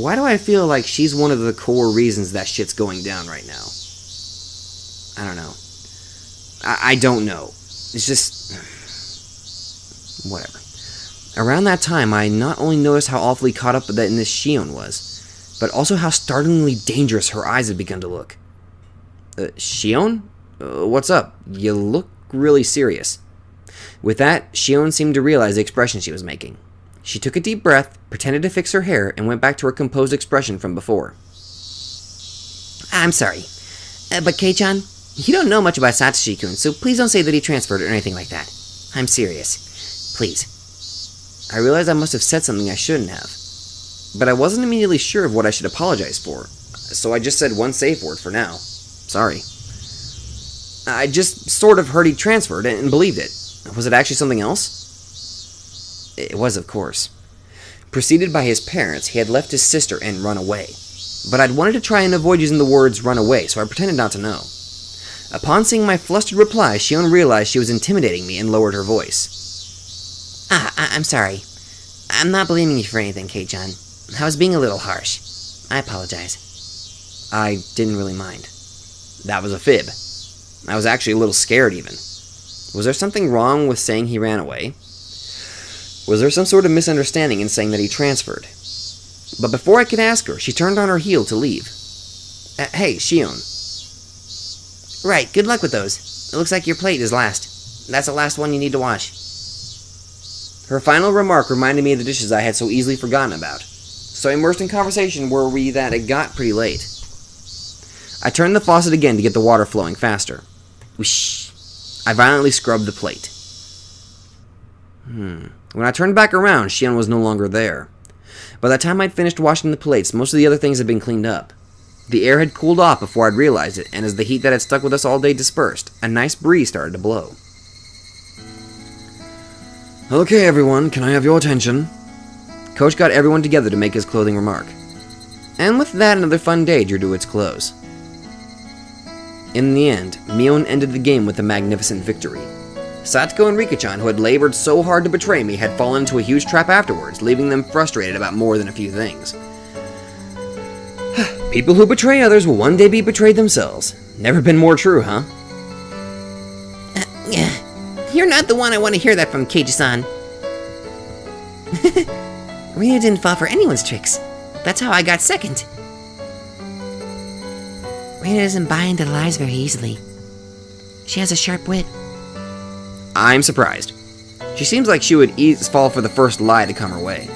Why do I feel like she's one of the core reasons that shit's going down right now? I don't know. I don't know. It's just... whatever. Around that time, I not only noticed how awfully caught up in this Shion was, but also how startlingly dangerous her eyes had begun to look. Shion? What's up? You look really serious. With that, Shion seemed to realize the expression she was making. She took a deep breath, pretended to fix her hair, and went back to her composed expression from before. I'm sorry, but Kei-chan, you don't know much about Satoshi-kun, so please don't say that he transferred or anything like that. I'm serious. Please. I realized I must have said something I shouldn't have, but I wasn't immediately sure of what I should apologize for, so I just said one safe word for now. Sorry. I just sort of heard he transferred and believed it. Was it actually something else? It was, of course. Preceded by his parents, he had left his sister and run away. But I'd wanted to try and avoid using the words run away, so I pretended not to know. Upon seeing my flustered reply, Shion realized she was intimidating me and lowered her voice. I'm sorry. I'm not blaming you for anything, Kei-chan. I was being a little harsh. I apologize. I didn't really mind. That was a fib. I was actually a little scared, even. Was there something wrong with saying he ran away? Was there some sort of misunderstanding in saying that he transferred? But before I could ask her, she turned on her heel to leave. Hey, Shion. Right, good luck with those. It looks like your plate is last. That's the last one you need to wash. Her final remark reminded me of the dishes I had so easily forgotten about. So immersed in conversation were we that it got pretty late. I turned the faucet again to get the water flowing faster. Whoosh. I violently scrubbed the plate. When I turned back around, Shion was no longer there. By the time I'd finished washing the plates, most of the other things had been cleaned up. The air had cooled off before I'd realized it, and as the heat that had stuck with us all day dispersed, a nice breeze started to blow. Okay, everyone, can I have your attention? Coach got everyone together to make his clothing remark. And with that, another fun day drew to its close. In the end, Mion ended the game with a magnificent victory. Satoko and Rika-chan, who had labored so hard to betray me, had fallen into a huge trap afterwards, leaving them frustrated about more than a few things. People who betray others will one day be betrayed themselves. Never been more true, huh? You're not the one I want to hear that from, Keiji-san. Rina didn't fall for anyone's tricks. That's how I got second. Rina doesn't buy into lies very easily. She has a sharp wit. I'm surprised. She seems like she would fall for the first lie to come her way.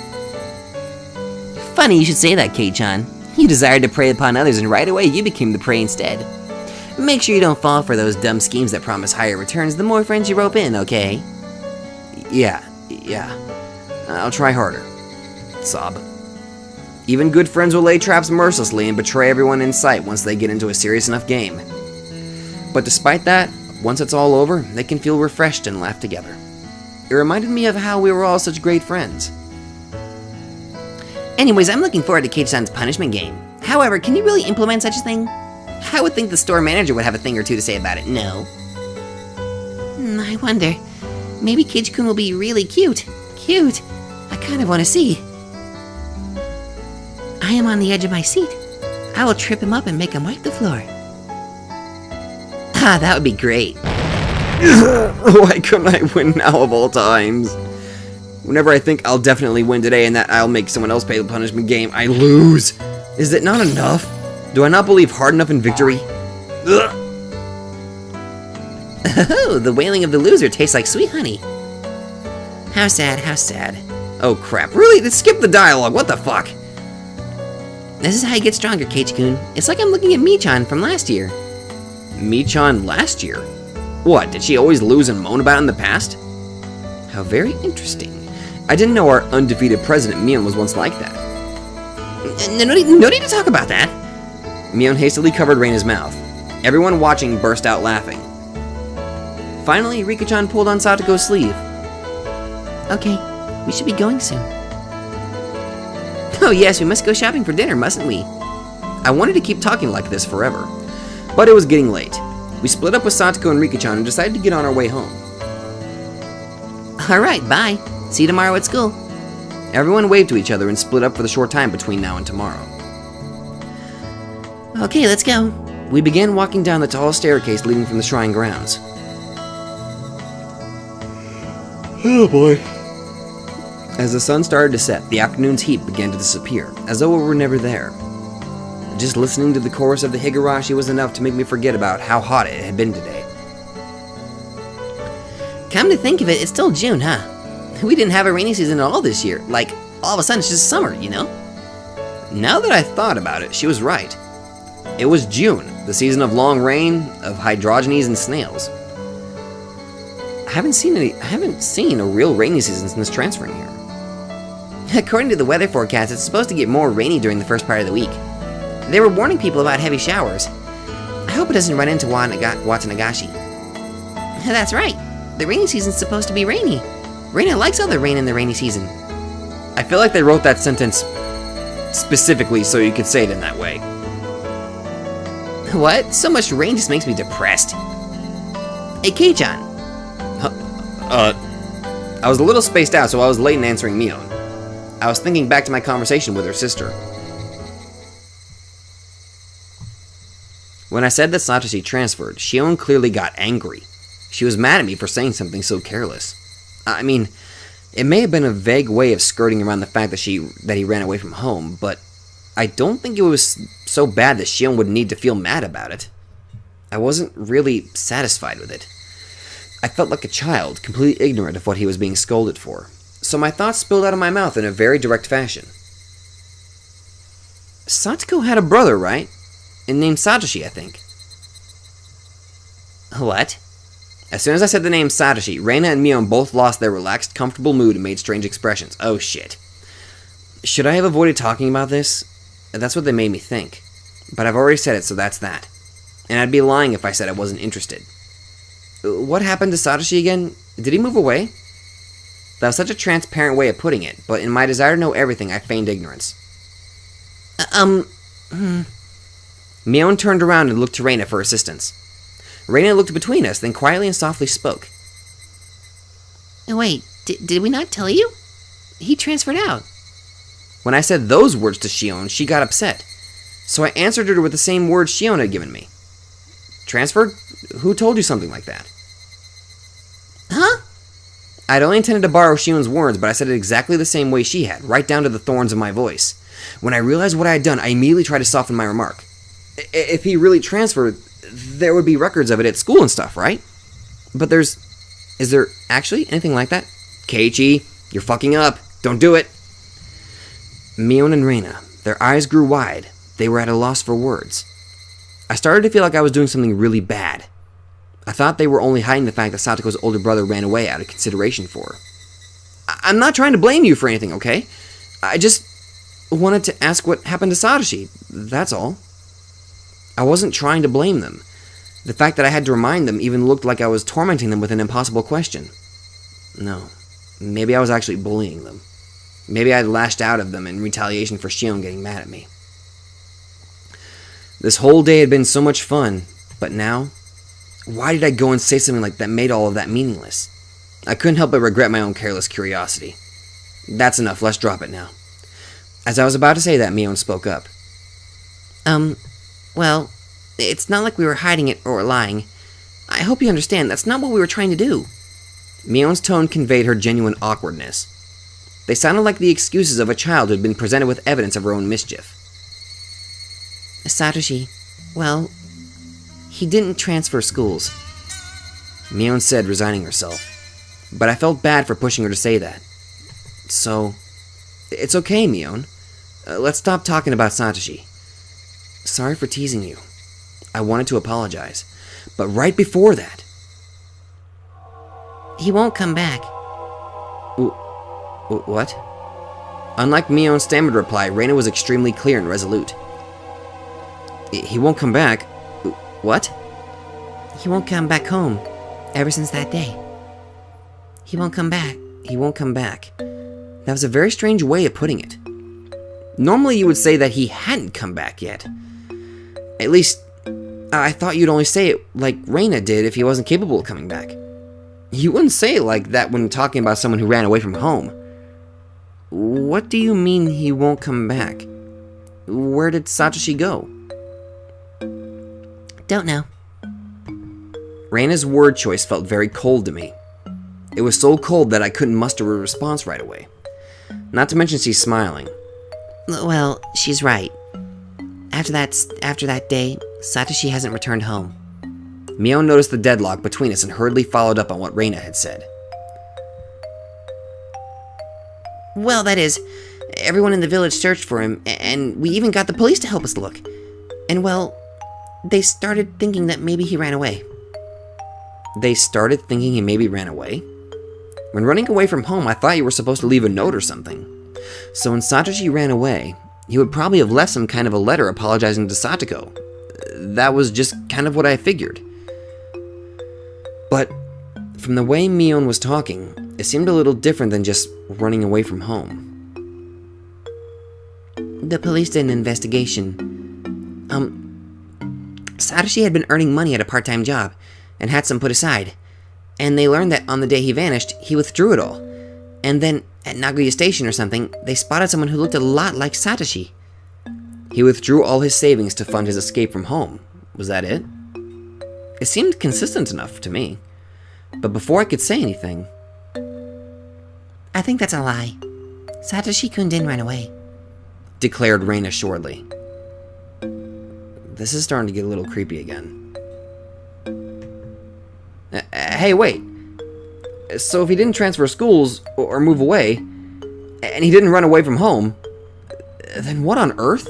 Funny you should say that, Kei-chan. You desired to prey upon others, and right away you became the prey instead. Make sure you don't fall for those dumb schemes that promise higher returns the more friends you rope in, okay? Yeah. I'll try harder. Sob. Even good friends will lay traps mercilessly and betray everyone in sight once they get into a serious enough game. But despite that, once it's all over, they can feel refreshed and laugh together. It reminded me of how we were all such great friends. Anyways, I'm looking forward to Kei-chan's punishment game. However, can you really implement such a thing? I would think the store manager would have a thing or two to say about it, no? I wonder. Maybe Kei-kun will be really cute. Cute. I kind of want to see. I am on the edge of my seat. I will trip him up and make him wipe the floor. Ah, that would be great. Why couldn't I win now of all times? Whenever I think I'll definitely win today and that I'll make someone else pay the punishment game, I lose. Is it not enough? Do I not believe hard enough in victory? Oh, the wailing of the loser tastes like sweet honey. How sad, how sad. Oh crap, really? Skip the dialogue, what the fuck? This is how you get stronger, Keiichi-kun. It's like I'm looking at Mii-chan from last year. Mii-chan last year? What, did she always lose and moan about it in the past? How very interesting. I didn't know our undefeated president Mion was once like that. No need to talk about that. Mion hastily covered Reina's mouth. Everyone watching burst out laughing. Finally, Rika-chan pulled on Satoko's sleeve. Okay, we should be going soon. Oh yes, we must go shopping for dinner, mustn't we? I wanted to keep talking like this forever, but it was getting late. We split up with Satoko and Rika-chan and decided to get on our way home. Alright, bye. See you tomorrow at school. Everyone waved to each other and split up for the short time between now and tomorrow. Okay, let's go. We began walking down the tall staircase leading from the shrine grounds. Oh boy. As the sun started to set, the afternoon's heat began to disappear, as though it were never there. Just listening to the chorus of the Higurashi was enough to make me forget about how hot it had been today. Come to think of it, it's still June, huh? We didn't have a rainy season at all this year. Like, all of a sudden it's just summer, you know? Now that I thought about it, she was right. It was June, the season of long rain, of hydrogenes and snails. I haven't seen a real rainy season since transferring here. According to the weather forecast, it's supposed to get more rainy during the first part of the week. They were warning people about heavy showers. I hope it doesn't run into Watanagashi. That's right. The rainy season's supposed to be rainy. Reina likes all the rain in the rainy season. I feel like they wrote that sentence specifically so you could say it in that way. What? So much rain just makes me depressed. Hey, Kei-chan. I was a little spaced out, so I was late in answering Mion. I was thinking back to my conversation with her sister. When I said that Satoshi transferred, Shion clearly got angry. She was mad at me for saying something so careless. I mean, it may have been a vague way of skirting around the fact that he ran away from home, but I don't think it was so bad that Shion would need to feel mad about it. I wasn't really satisfied with it. I felt like a child, completely ignorant of what he was being scolded for, so my thoughts spilled out of my mouth in a very direct fashion. Satoko had a brother, right? And named Satoshi, I think. What? As soon as I said the name Satoshi, Reina and Mion both lost their relaxed, comfortable mood and made strange expressions. Oh shit. Should I have avoided talking about this? That's what they made me think. But I've already said it, so that's that. And I'd be lying if I said I wasn't interested. What happened to Satoshi again? Did he move away? That was such a transparent way of putting it, but in my desire to know everything, I feigned ignorance. Mion turned around and looked to Reina for assistance. Reina looked between us, then quietly and softly spoke. Wait, did we not tell you? He transferred out. When I said those words to Shion, she got upset. So I answered her with the same words Shion had given me. Transferred? Who told you something like that? Huh? I'd only intended to borrow Shion's words, but I said it exactly the same way she had, right down to the thorns of my voice. When I realized what I had done, I immediately tried to soften my remark. If he really transferred, there would be records of it at school and stuff, right? But is there actually anything like that? Keiichi, you're fucking up. Don't do it. Mion and Reina, their eyes grew wide. They were at a loss for words. I started to feel like I was doing something really bad. I thought they were only hiding the fact that Satoko's older brother ran away out of consideration for her. I'm not trying to blame you for anything, okay? I just wanted to ask what happened to Satoshi, that's all. I wasn't trying to blame them. The fact that I had to remind them even looked like I was tormenting them with an impossible question. No, maybe I was actually bullying them. Maybe I'd lashed out at them in retaliation for Shion getting mad at me. This whole day had been so much fun, but now, why did I go and say something like that made all of that meaningless? I couldn't help but regret my own careless curiosity. That's enough, let's drop it now. As I was about to say that, Mion spoke up. Well, it's not like we were hiding it or lying. I hope you understand, that's not what we were trying to do. Mion's tone conveyed her genuine awkwardness. They sounded like the excuses of a child who had been presented with evidence of her own mischief. Satoshi, well, he didn't transfer schools. Mion said, resigning herself. But I felt bad for pushing her to say that. So, it's okay, Mion. Let's stop talking about Satoshi. Sorry for teasing you. I wanted to apologize. But right before that... He won't come back. What? Unlike Mion's stammered reply, Reina was extremely clear and resolute. He won't come back? What? He won't come back home, ever since that day. He won't come back. He won't come back. That was a very strange way of putting it. Normally you would say that he hadn't come back yet. At least, I thought you'd only say it like Reina did if he wasn't capable of coming back. You wouldn't say it like that when talking about someone who ran away from home. What do you mean he won't come back? Where did Satoshi go? Don't know. Reina's word choice felt very cold to me. It was so cold that I couldn't muster a response right away. Not to mention she's smiling. Well, she's right. After that day, Satoshi hasn't returned home. Mion noticed the deadlock between us and hurriedly followed up on what Reina had said. Well, that is, everyone in the village searched for him, and we even got the police to help us look. And well, they started thinking that maybe he ran away. They started thinking he maybe ran away? When running away from home, I thought you were supposed to leave a note or something. So when Satoshi ran away, he would probably have left some kind of a letter apologizing to Satoko. That was just kind of what I figured. But from the way Mion was talking, it seemed a little different than just running away from home. The police did an investigation. Satoshi had been earning money at a part-time job, and had some put aside. And they learned that on the day he vanished, he withdrew it all. And then, at Nagoya Station or something, they spotted someone who looked a lot like Satoshi. He withdrew all his savings to fund his escape from home. Was that it? It seemed consistent enough to me. But before I could say anything... I think that's a lie. Satoshi-kun didn't run away, declared Reina shortly. This is starting to get a little creepy again. Hey, wait. So if he didn't transfer schools or move away, and he didn't run away from home, then what on earth?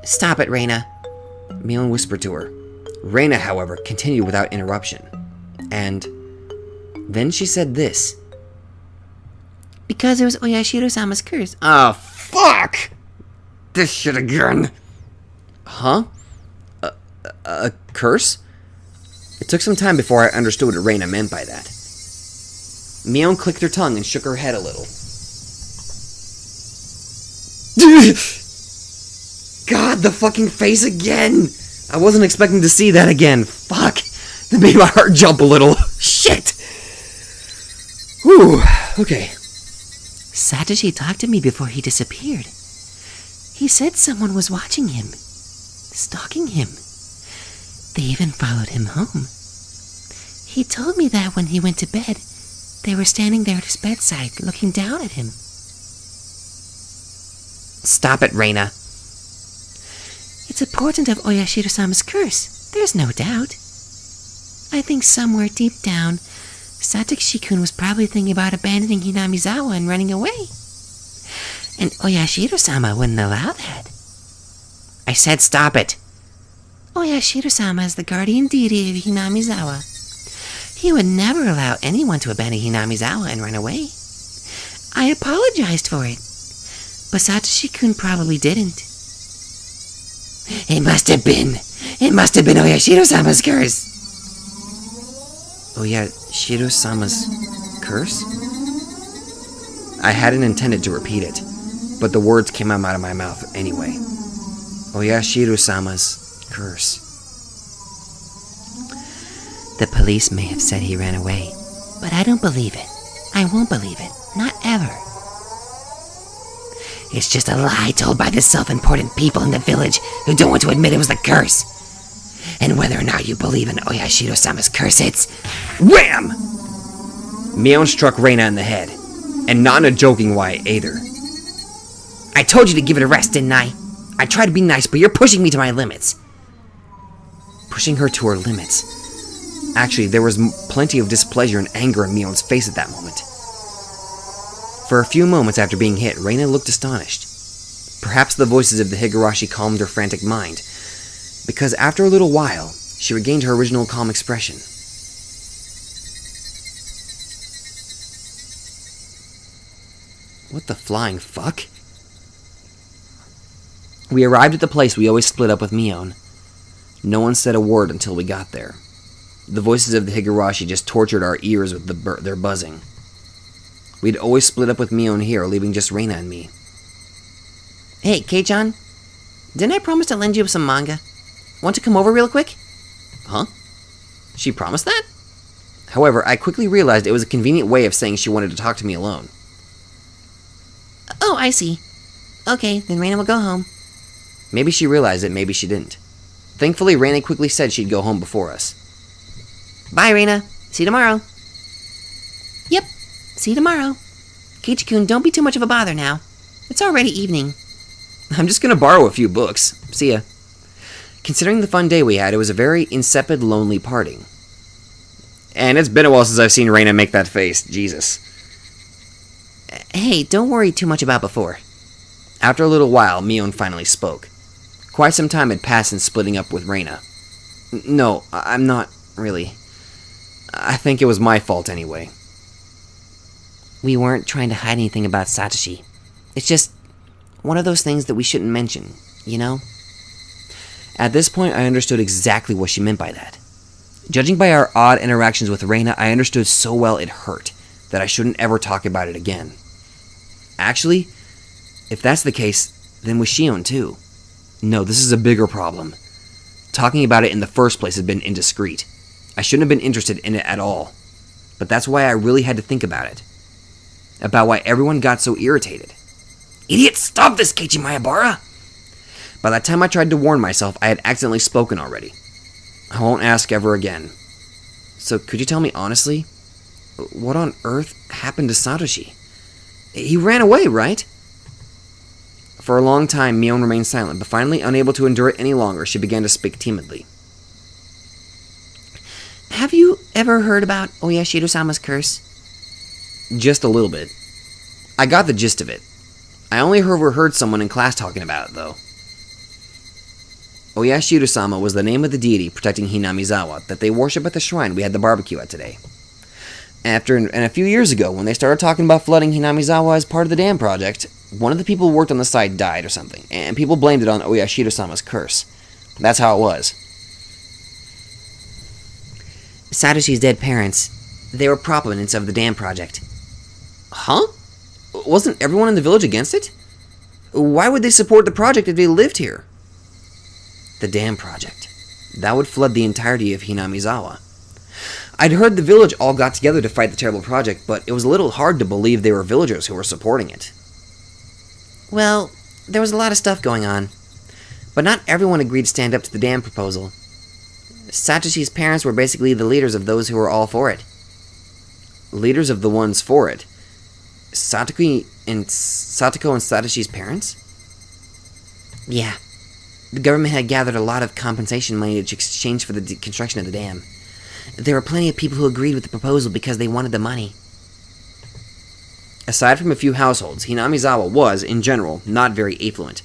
Stop it, Reina, Mion whispered to her. Reina, however, continued without interruption. And then she said this. Because it was Oyashiro-sama's curse. Oh, fuck! This shit again. Huh? A curse? It took some time before I understood what Reina meant by that. Mion clicked her tongue and shook her head a little. God, the fucking face again! I wasn't expecting to see that again. Fuck! That made my heart jump a little. Shit! Whew, okay. Satoshi talked to me before he disappeared. He said someone was watching him, stalking him. They even followed him home. He told me that when he went to bed, they were standing there at his bedside, looking down at him. Stop it, Reina. It's a portent of Oyashiro-sama's curse, there's no doubt. I think somewhere deep down, Satoshi-kun was probably thinking about abandoning Hinamizawa and running away. And Oyashiro-sama wouldn't allow that. I said stop it. Oyashiro-sama is the guardian deity of Hinamizawa. He would never allow anyone to abandon Hinamizawa and run away. I apologized for it, but Satoshi-kun probably didn't. It must have been Oyashiro-sama's curse. Oyashiro-sama's curse? I hadn't intended to repeat it, but the words came out of my mouth anyway. Oyashiro-sama's curse. The police may have said he ran away, but I don't believe it. I won't believe it. Not ever. It's just a lie told by the self-important people in the village who don't want to admit it was the curse. And whether or not you believe in Oyashiro-sama's curse, it's... Wham! Mion struck Reina in the head, and not in a joking way either. I told you to give it a rest, didn't I? I tried to be nice, but you're pushing me to my limits. Pushing her to her limits. Actually, there was plenty of displeasure and anger in Mion's face at that moment. For a few moments after being hit, Reina looked astonished. Perhaps the voices of the Higurashi calmed her frantic mind, because after a little while, she regained her original calm expression. What the flying fuck? We arrived at the place we always split up with Mion. No one said a word until we got there. The voices of the Higurashi just tortured our ears with their buzzing. We'd always split up with Mion here, leaving just Reina and me. Hey, Kei-chan, didn't I promise to lend you some manga? Want to come over real quick? Huh? She promised that? However, I quickly realized it was a convenient way of saying she wanted to talk to me alone. Oh, I see. Okay, then Reina will go home. Maybe she realized it, maybe she didn't. Thankfully, Reina quickly said she'd go home before us. Bye, Reina. See you tomorrow. Yep, see you tomorrow. Keiichi-kun, don't be too much of a bother now. It's already evening. I'm just gonna borrow a few books. See ya. Considering the fun day we had, it was a very insipid, lonely parting. And it's been a while since I've seen Reina make that face. Jesus. Hey, don't worry too much about before. After a little while, Mion finally spoke. Quite some time had passed since splitting up with Reina. No, I'm not really. I think it was my fault anyway. We weren't trying to hide anything about Satoshi. It's just one of those things that we shouldn't mention, you know? At this point, I understood exactly what she meant by that. Judging by our odd interactions with Reina, I understood so well it hurt that I shouldn't ever talk about it again. Actually, if that's the case, then with Shion too. No, this is a bigger problem. Talking about it in the first place had been indiscreet. I shouldn't have been interested in it at all. But that's why I really had to think about it. About why everyone got so irritated. Idiot, stop this, Keiichi Maebara! By the time I tried to warn myself, I had accidentally spoken already. I won't ask ever again. So could you tell me honestly, what on earth happened to Satoshi? He ran away, right? For a long time, Mion remained silent, but finally, unable to endure it any longer, she began to speak timidly. Have you ever heard about Oyashiro-sama's curse? Just a little bit. I got the gist of it. I only overheard someone in class talking about it, though. Oyashiro-sama was the name of the deity protecting Hinamizawa that they worship at the shrine we had the barbecue at today. And a few years ago, when they started talking about flooding Hinamizawa as part of the dam project, one of the people who worked on the site died or something, and people blamed it on Oyashiro-sama's curse. That's how it was. Satoshi's dead parents, they were proponents of the dam project. Huh? Wasn't everyone in the village against it? Why would they support the project if they lived here? The dam project. That would flood the entirety of Hinamizawa. I'd heard the village all got together to fight the terrible project, but it was a little hard to believe they were villagers who were supporting it. Well, there was a lot of stuff going on, but not everyone agreed to stand up to the dam proposal. Satoshi's parents were basically the leaders of those who were all for it. Leaders of the ones for it? Satoko and Satoshi's parents? Yeah. The government had gathered a lot of compensation money to exchange for the construction of the dam. There were plenty of people who agreed with the proposal because they wanted the money. Aside from a few households, Hinamizawa was, in general, not very affluent.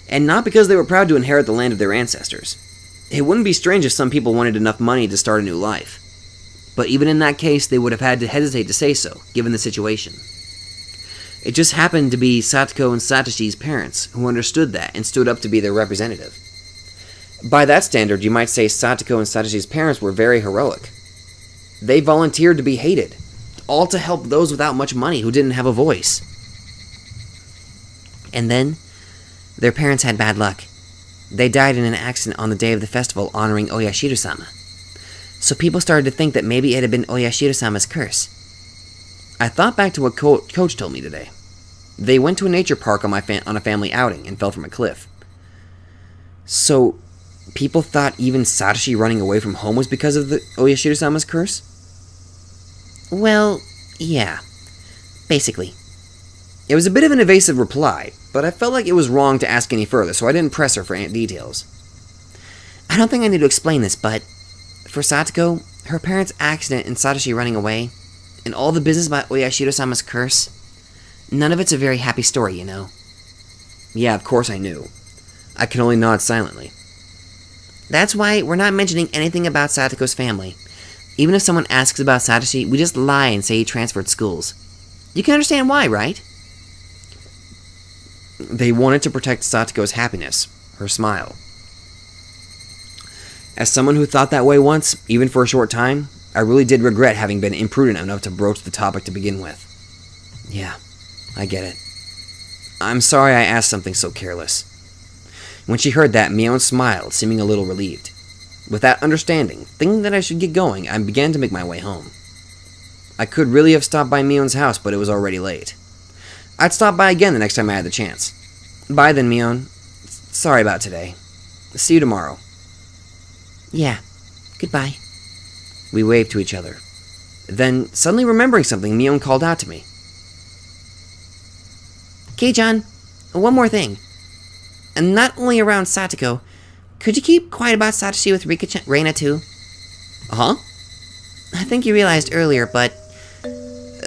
And not because they were proud to inherit the land of their ancestors. It wouldn't be strange if some people wanted enough money to start a new life. But even in that case, they would have had to hesitate to say so, given the situation. It just happened to be Satoko and Satoshi's parents who understood that and stood up to be their representative. By that standard, you might say Satoko and Satoshi's parents were very heroic. They volunteered to be hated, all to help those without much money who didn't have a voice. And then, their parents had bad luck. They died in an accident on the day of the festival honoring Oyashiro-sama. So people started to think that maybe it had been Oyashiro-sama's curse. I thought back to what Coach told me today. They went to a nature park on a family outing and fell from a cliff. So, people thought even Satoshi running away from home was because of the Oyashiro-sama's curse? Well, yeah. Basically. It was a bit of an evasive reply, but I felt like it was wrong to ask any further, so I didn't press her for details. I don't think I need to explain this, but for Satoko, her parents' accident and Satoshi running away, and all the business about Oyashiro-sama's curse, none of it's a very happy story, you know. Yeah, of course I knew. I could only nod silently. That's why we're not mentioning anything about Satoko's family. Even if someone asks about Satoshi, we just lie and say he transferred schools. You can understand why, right? They wanted to protect Satoko's happiness, her smile. As someone who thought that way once, even for a short time, I really did regret having been imprudent enough to broach the topic to begin with. Yeah, I get it. I'm sorry I asked something so careless. When she heard that, Mion smiled, seeming a little relieved. With that understanding, thinking that I should get going, I began to make my way home. I could really have stopped by Mion's house, but it was already late. I'd stop by again the next time I had the chance. Bye then, Mion. Sorry about today. See you tomorrow. Yeah, goodbye. We waved to each other. Then, suddenly remembering something, Mion called out to me. Kei-chan, one more thing. And not only around Satoko, could you keep quiet about Satoshi with Reina too? Huh? I think you realized earlier, but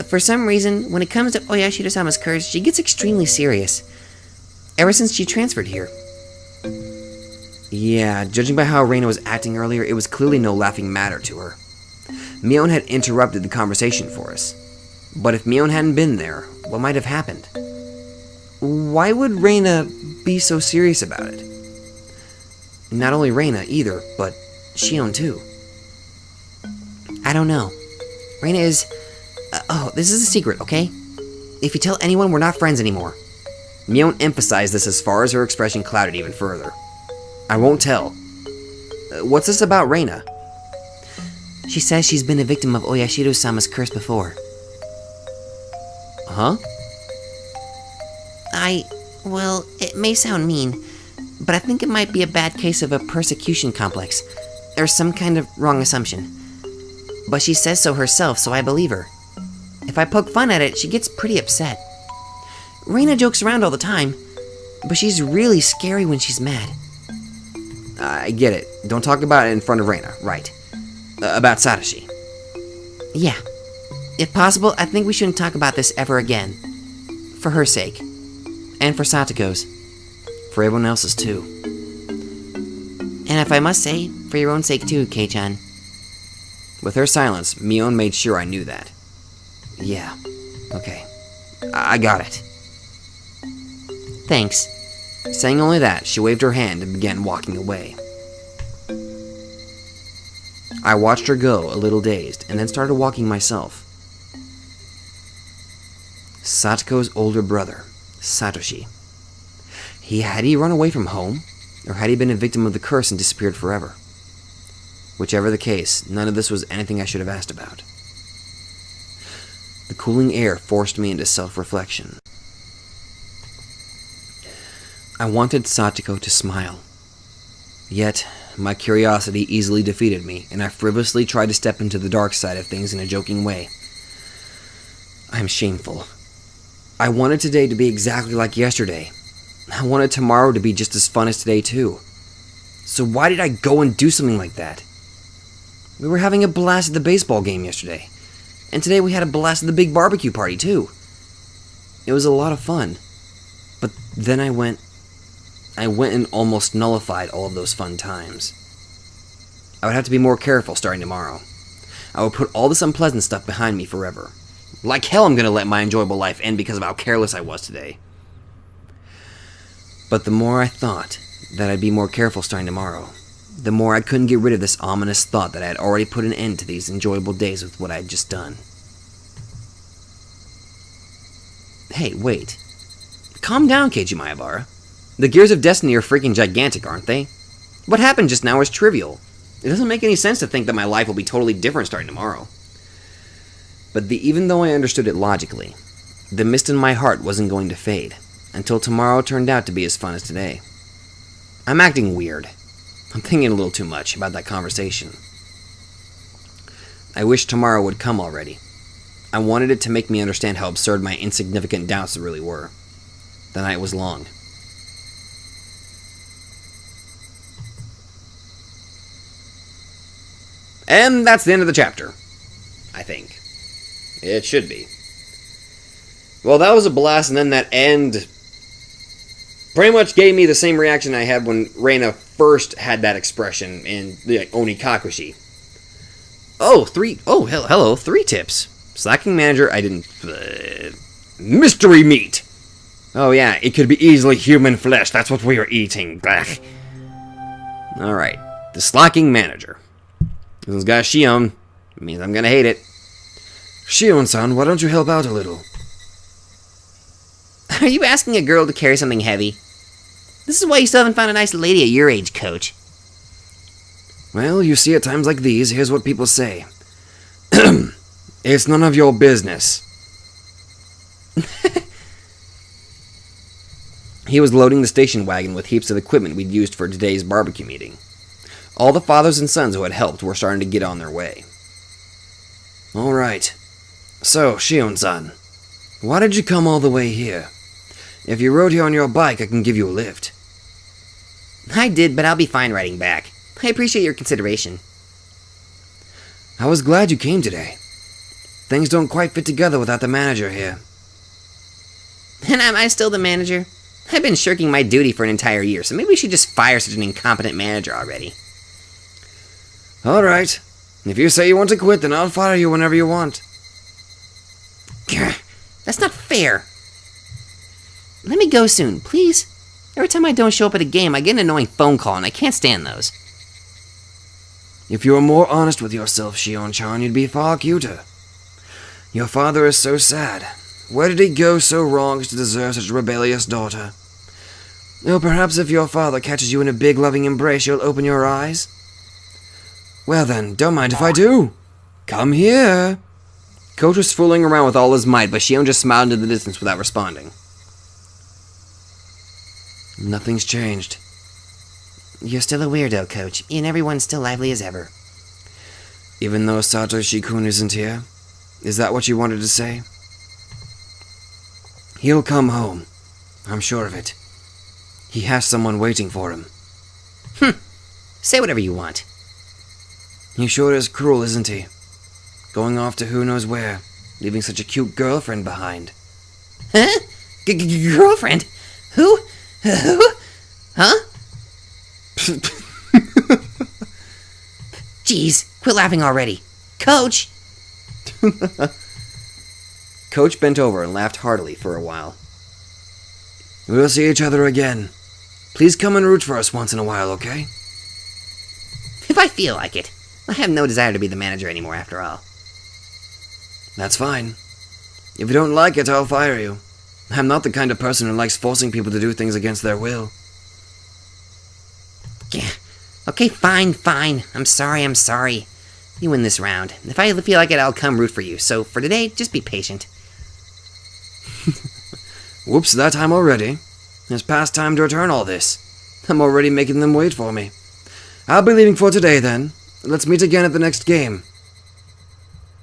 for some reason, when it comes to Oyashiro-sama's curse, she gets extremely serious. Ever since she transferred here. Yeah, judging by how Reina was acting earlier, it was clearly no laughing matter to her. Mion had interrupted the conversation for us. But if Mion hadn't been there, what might have happened? Why would Reina be so serious about it? Not only Reina either, but Shion too. I don't know. Reina is... this is a secret, okay? If you tell anyone, we're not friends anymore. Mion emphasized this as far as her expression clouded even further. I won't tell. What's this about Reina? She says she's been a victim of Oyashiro-sama's curse before. Huh? Well, it may sound mean, but I think it might be a bad case of a persecution complex, or some kind of wrong assumption. But she says so herself, so I believe her. If I poke fun at it, she gets pretty upset. Reina jokes around all the time, but she's really scary when she's mad. I get it. Don't talk about it in front of Reina, right? About Satoshi. Yeah. If possible, I think we shouldn't talk about this ever again. For her sake. And for Satoko's. For everyone else's too. And if I must say, for your own sake too, Kei-chan. With her silence, Mion made sure I knew that. Yeah. Okay. I got it. Thanks. Saying only that, she waved her hand and began walking away. I watched her go, a little dazed, and then started walking myself. Satoko's older brother, Satoshi. Had he run away from home? Or had he been a victim of the curse and disappeared forever? Whichever the case, none of this was anything I should have asked about. The cooling air forced me into self-reflection. I wanted Satoko to smile. Yet, my curiosity easily defeated me, and I frivolously tried to step into the dark side of things in a joking way. I am shameful. I wanted today to be exactly like yesterday. I wanted tomorrow to be just as fun as today, too. So why did I go and do something like that? We were having a blast at the baseball game yesterday, and today we had a blast at the big barbecue party, too. It was a lot of fun. But then I went and almost nullified all of those fun times. I would have to be more careful starting tomorrow. I would put all this unpleasant stuff behind me forever. Like hell I'm gonna let my enjoyable life end because of how careless I was today. But the more I thought that I'd be more careful starting tomorrow, the more I couldn't get rid of this ominous thought that I had already put an end to these enjoyable days with what I had just done. Hey, wait. Calm down, Keiji Maebara. The gears of destiny are freaking gigantic, aren't they? What happened just now is trivial. It doesn't make any sense to think that my life will be totally different starting tomorrow. But even though I understood it logically, the mist in my heart wasn't going to fade until tomorrow turned out to be as fun as today. I'm acting weird. I'm thinking a little too much about that conversation. I wish tomorrow would come already. I wanted it to make me understand how absurd my insignificant doubts really were. The night was long. And that's the end of the chapter. I think. It should be. Well, that was a blast, and then that end pretty much gave me the same reaction I had when Reina first had that expression in the Onikakushi. Hello, 3 tips. Slacking manager, I didn't... mystery meat! Oh yeah, it could be easily human flesh, that's what we are eating. Blech. Alright, the slacking manager. This has got Shion. It means I'm gonna hate it. Shion-san, why don't you help out a little? Are you asking a girl to carry something heavy? This is why you still haven't found a nice lady at your age, Coach. Well, you see, at times like these, here's what people say. It's none of your business. He was loading the station wagon with heaps of equipment we'd used for today's barbecue meeting. All the fathers and sons who had helped were starting to get on their way. Alright. So, Shion-san, why did you come all the way here? If you rode here on your bike, I can give you a lift. I did, but I'll be fine riding back. I appreciate your consideration. I was glad you came today. Things don't quite fit together without the manager here. And am I still the manager? I've been shirking my duty for an entire year, so maybe we should just fire such an incompetent manager already. Alright. If you say you want to quit, then I'll fire you whenever you want. That's not fair. Let me go soon, please. Every time I don't show up at a game, I get an annoying phone call, and I can't stand those. If you were more honest with yourself, Shion-chan, you'd be far cuter. Your father is so sad. Where did he go so wrong as to deserve such a rebellious daughter? Oh, perhaps if your father catches you in a big loving embrace, you'll open your eyes? Well then, don't mind if I do. Come here. Coach was fooling around with all his might, but Shion just smiled into the distance without responding. Nothing's changed. You're still a weirdo, Coach, and everyone's still lively as ever. Even though Satoshi-kun isn't here? Is that what you wanted to say? He'll come home. I'm sure of it. He has someone waiting for him. Say whatever you want. He sure is cruel, isn't he? Going off to who knows where, leaving such a cute girlfriend behind. Huh? Girlfriend? Who? Huh? Jeez, quit laughing already. Coach! Coach bent over and laughed heartily for a while. We'll see each other again. Please come and root for us once in a while, okay? If I feel like it. I have no desire to be the manager anymore, after all. That's fine. If you don't like it, I'll fire you. I'm not the kind of person who likes forcing people to do things against their will. Yeah. Okay, fine. I'm sorry. You win this round. If I feel like it, I'll come root for you. So for today, just be patient. Whoops, that time already. It's past time to return all this. I'm already making them wait for me. I'll be leaving for today, then. Let's meet again at the next game.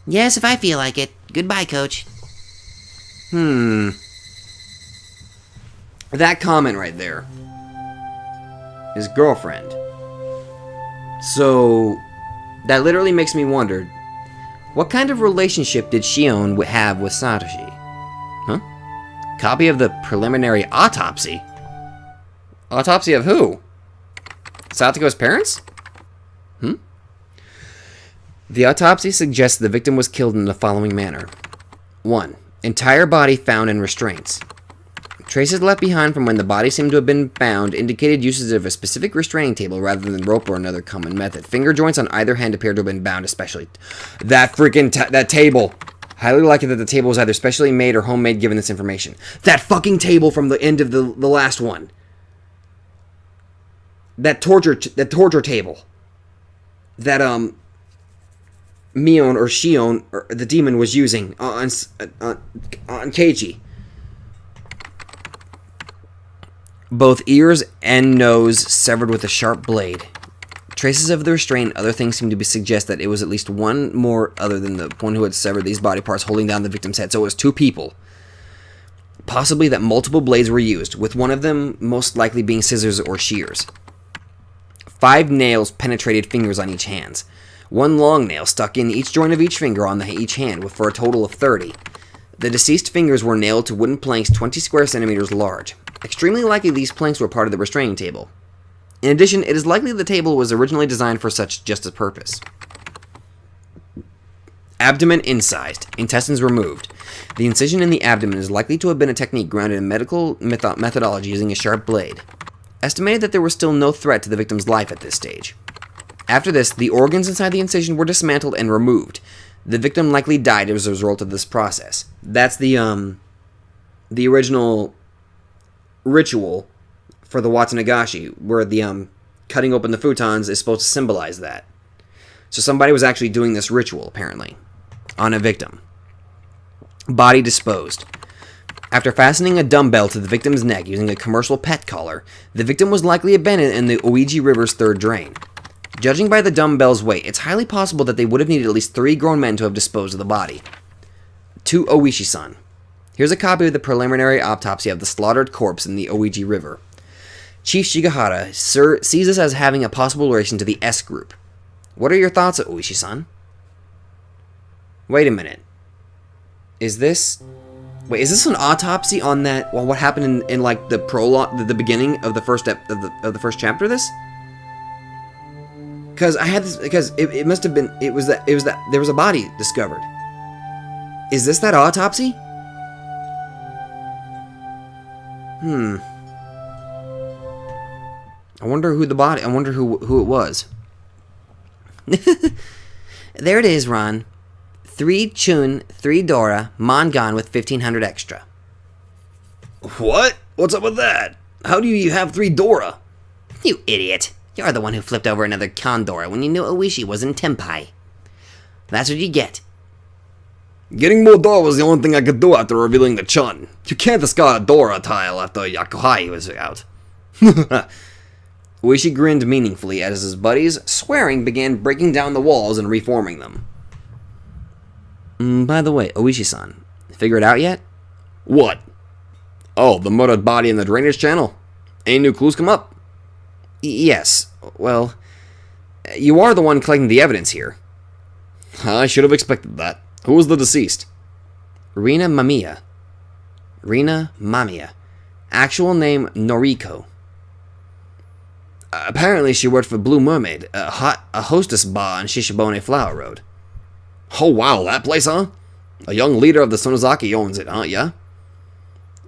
Yes, if I feel like it. Goodbye, Coach. That comment right there. His girlfriend. So, that literally makes me wonder, what kind of relationship did Shion have with Satoshi? Huh? Copy of the preliminary autopsy? Autopsy of who? Satoko's parents? The autopsy suggests the victim was killed in the following manner. 1. Entire body found in restraints. Traces left behind from when the body seemed to have been bound indicated usage of a specific restraining table rather than rope or another common method. Finger joints on either hand appear to have been bound especially. That freaking that table. Highly likely that the table was either specially made or homemade given this information. That fucking table from the end of the last one. That torture table. That Mion or Shion or the demon was using on Keiji. Both ears and nose severed with a sharp blade. Traces of the restraint and other things seem to suggest that it was at least one more other than the one who had severed these body parts holding down the victim's head. So it was two people. Possibly that multiple blades were used, with one of them most likely being scissors or shears. 5 nails penetrated fingers on each hand. 1 long nail stuck in each joint of each finger on each hand, for a total of 30. The deceased fingers were nailed to wooden planks 20 square centimeters large. Extremely likely these planks were part of the restraining table. In addition, it is likely the table was originally designed for such just a purpose. Abdomen incised, intestines removed. The incision in the abdomen is likely to have been a technique grounded in medical methodology using a sharp blade. Estimated that there was still no threat to the victim's life at this stage. After this, the organs inside the incision were dismantled and removed. The victim likely died as a result of this process. That's the original ritual for the Watanagashi, where the cutting open the futons is supposed to symbolize that. So somebody was actually doing this ritual, apparently, on a victim. Body disposed. After fastening a dumbbell to the victim's neck using a commercial pet collar, the victim was likely abandoned in the Oiji River's third drain. Judging by the dumbbell's weight, it's highly possible that they would have needed at least 3 grown men to have disposed of the body. To Oishi-san. Here's a copy of the preliminary autopsy of the slaughtered corpse in the Oiji River. Chief Shigahara sees this as having a possible relation to the S group. What are your thoughts, Oishi-san? Wait a minute. Is this an autopsy on that? Well, what happened in like the prologue, the beginning of the first of the first chapter of this? Because I had this, because it must have been, it was that there was a body discovered. Is this that autopsy? I wonder who it was. There it is, Ron. 3 Chun, 3 Dora, Mongon with 1500 extra. What? What's up with that? How do you have 3 Dora? You idiot. You're the one who flipped over another Condora when you knew Oishi was in Tenpai. That's what you get. Getting more Dora was the only thing I could do after revealing the Chun. You can't discard a Dora tile after Yakuhai was out. Oishi grinned meaningfully as his buddies, swearing, began breaking down the walls and reforming them. By the way, Oishi-san, figure it out yet? What? Oh, the murdered body in the drainage channel? Any new clues come up? Yes. Well, you are the one collecting the evidence here. I should have expected that. Who was the deceased? Rina Mamiya. Actual name, Noriko. Apparently she worked for Blue Mermaid, a hostess bar on Shishibone Flower Road. Oh wow, that place, huh? A young leader of the Sonozaki owns it, huh? Yeah?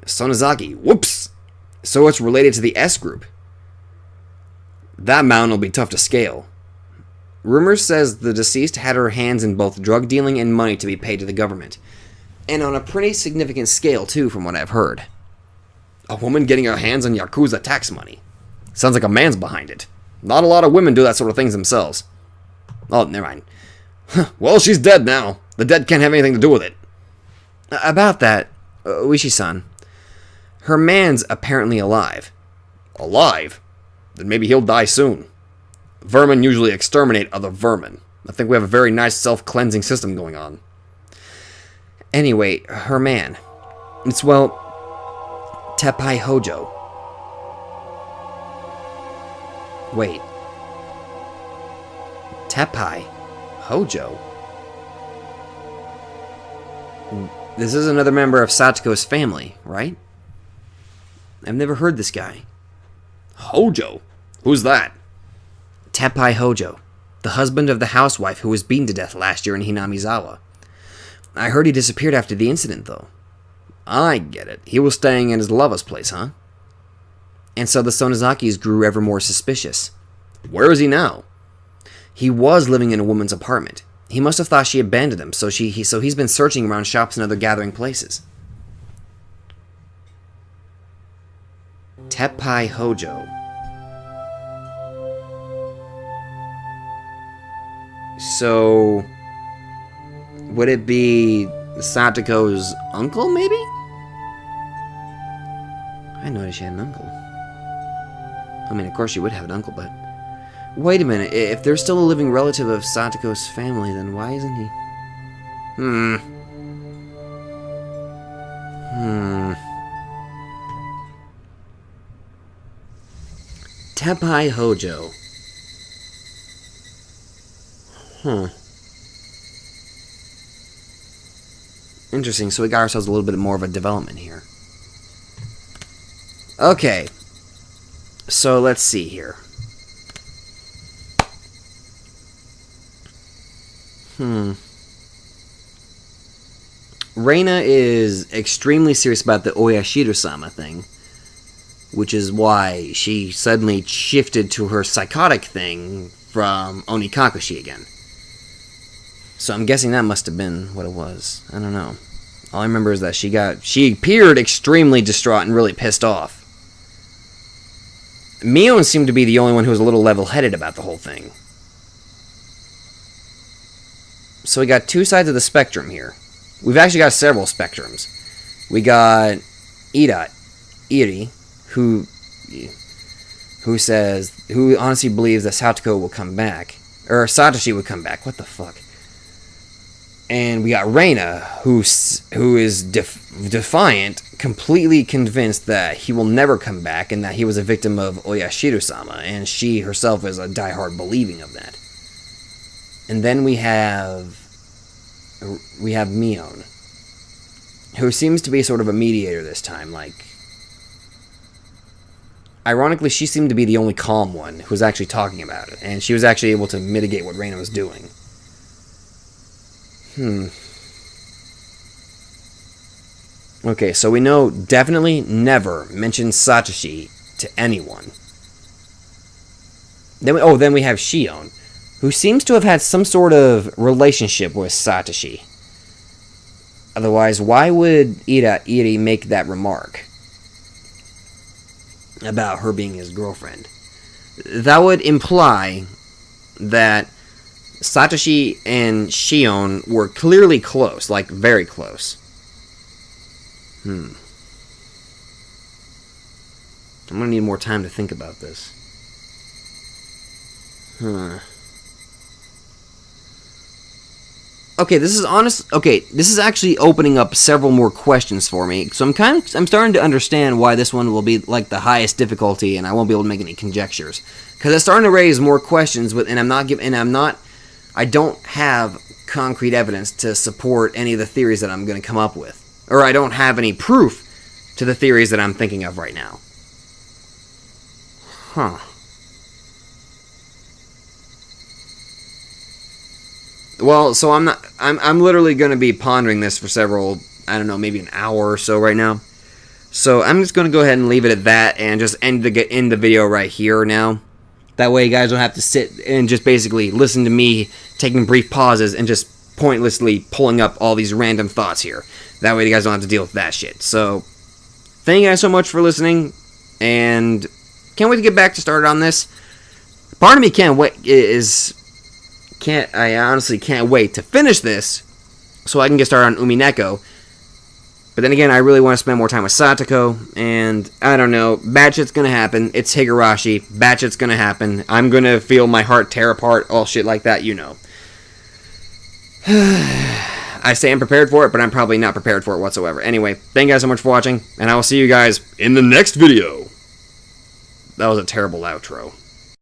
Sonozaki. Whoops! So it's related to the S group. That mountain will be tough to scale. Rumors says the deceased had her hands in both drug dealing and money to be paid to the government. And on a pretty significant scale, too, from what I've heard. A woman getting her hands on Yakuza tax money. Sounds like a man's behind it. Not a lot of women do that sort of things themselves. Oh, never mind. Well, she's dead now. The dead can't have anything to do with it. About that, Uishi-san, her man's apparently alive. Alive? Then maybe he'll die soon. Vermin usually exterminate other vermin. I think we have a very nice self-cleansing system going on. Anyway, her man. It's, well, Tepai Hojo. Wait. Tepai Hojo? This is another member of Satoko's family, right? I've never heard this guy. Hojo? Who's that? Tepai Hojo, the husband of the housewife who was beaten to death last year in Hinamizawa. I heard he disappeared after the incident, though. I get it. He was staying in his lover's place, huh? And so the Sonozakis grew ever more suspicious. Where is he now? He was living in a woman's apartment. He must have thought she abandoned him, so he's been searching around shops and other gathering places. Tepai Hojo. So, would it be Satoko's uncle, maybe? I noticed she had an uncle. I mean, of course she would have an uncle, but... Wait a minute, if there's still a living relative of Satoko's family, then why isn't he... Tepai Hojo. Interesting, so we got ourselves a little bit more of a development here. Okay. So let's see here. Reina is extremely serious about the Oyashiro-sama thing, which is why she suddenly shifted to her psychotic thing from Onikakushi again. So I'm guessing that must have been what it was. I don't know. All I remember is that she appeared extremely distraught and really pissed off. Mion seemed to be the only one who was a little level-headed about the whole thing. So we got two sides of the spectrum here. We've actually got several spectrums. We got Iri, who honestly believes that Satoko will come back. Or Satoshi would come back. What the fuck? And we got Reina, who is defiant, completely convinced that he will never come back and that he was a victim of Oyashiro-sama, and she herself is a diehard believing of that. And then we have Mion, who seems to be sort of a mediator this time. Like, ironically, she seemed to be the only calm one who was actually talking about it, and she was actually able to mitigate what Reina was doing. Okay, so we know definitely never mention Satoshi to anyone. Then we have Shion, who seems to have had some sort of relationship with Satoshi. Otherwise, why would Iri make that remark about her being his girlfriend? That would imply that Satoshi and Shion were clearly close, like very close. I'm gonna need more time to think about this. Okay, this is actually opening up several more questions for me. So I'm starting to understand why this one will be like the highest difficulty, and I won't be able to make any conjectures, because it's starting to raise more questions. I don't have concrete evidence to support any of the theories that I'm going to come up with, or I don't have any proof to the theories that I'm thinking of right now. Well, so I'm literally going to be pondering this for several, I don't know, maybe an hour or so right now. So I'm just going to go ahead and leave it at that and just end the video right here now. That way you guys don't have to sit and just basically listen to me taking brief pauses and just pointlessly pulling up all these random thoughts here. That way you guys don't have to deal with that shit. So, thank you guys so much for listening, and can't wait to get back to started on this. Part of me I honestly can't wait to finish this so I can get started on Umineko. But then again, I really want to spend more time with Satoko, and I don't know, bad shit's gonna happen. It's Higurashi, bad shit's gonna happen. I'm gonna feel my heart tear apart, all shit like that, you know. I say I'm prepared for it, but I'm probably not prepared for it whatsoever. Anyway, thank you guys so much for watching, and I will see you guys in the next video. That was a terrible outro.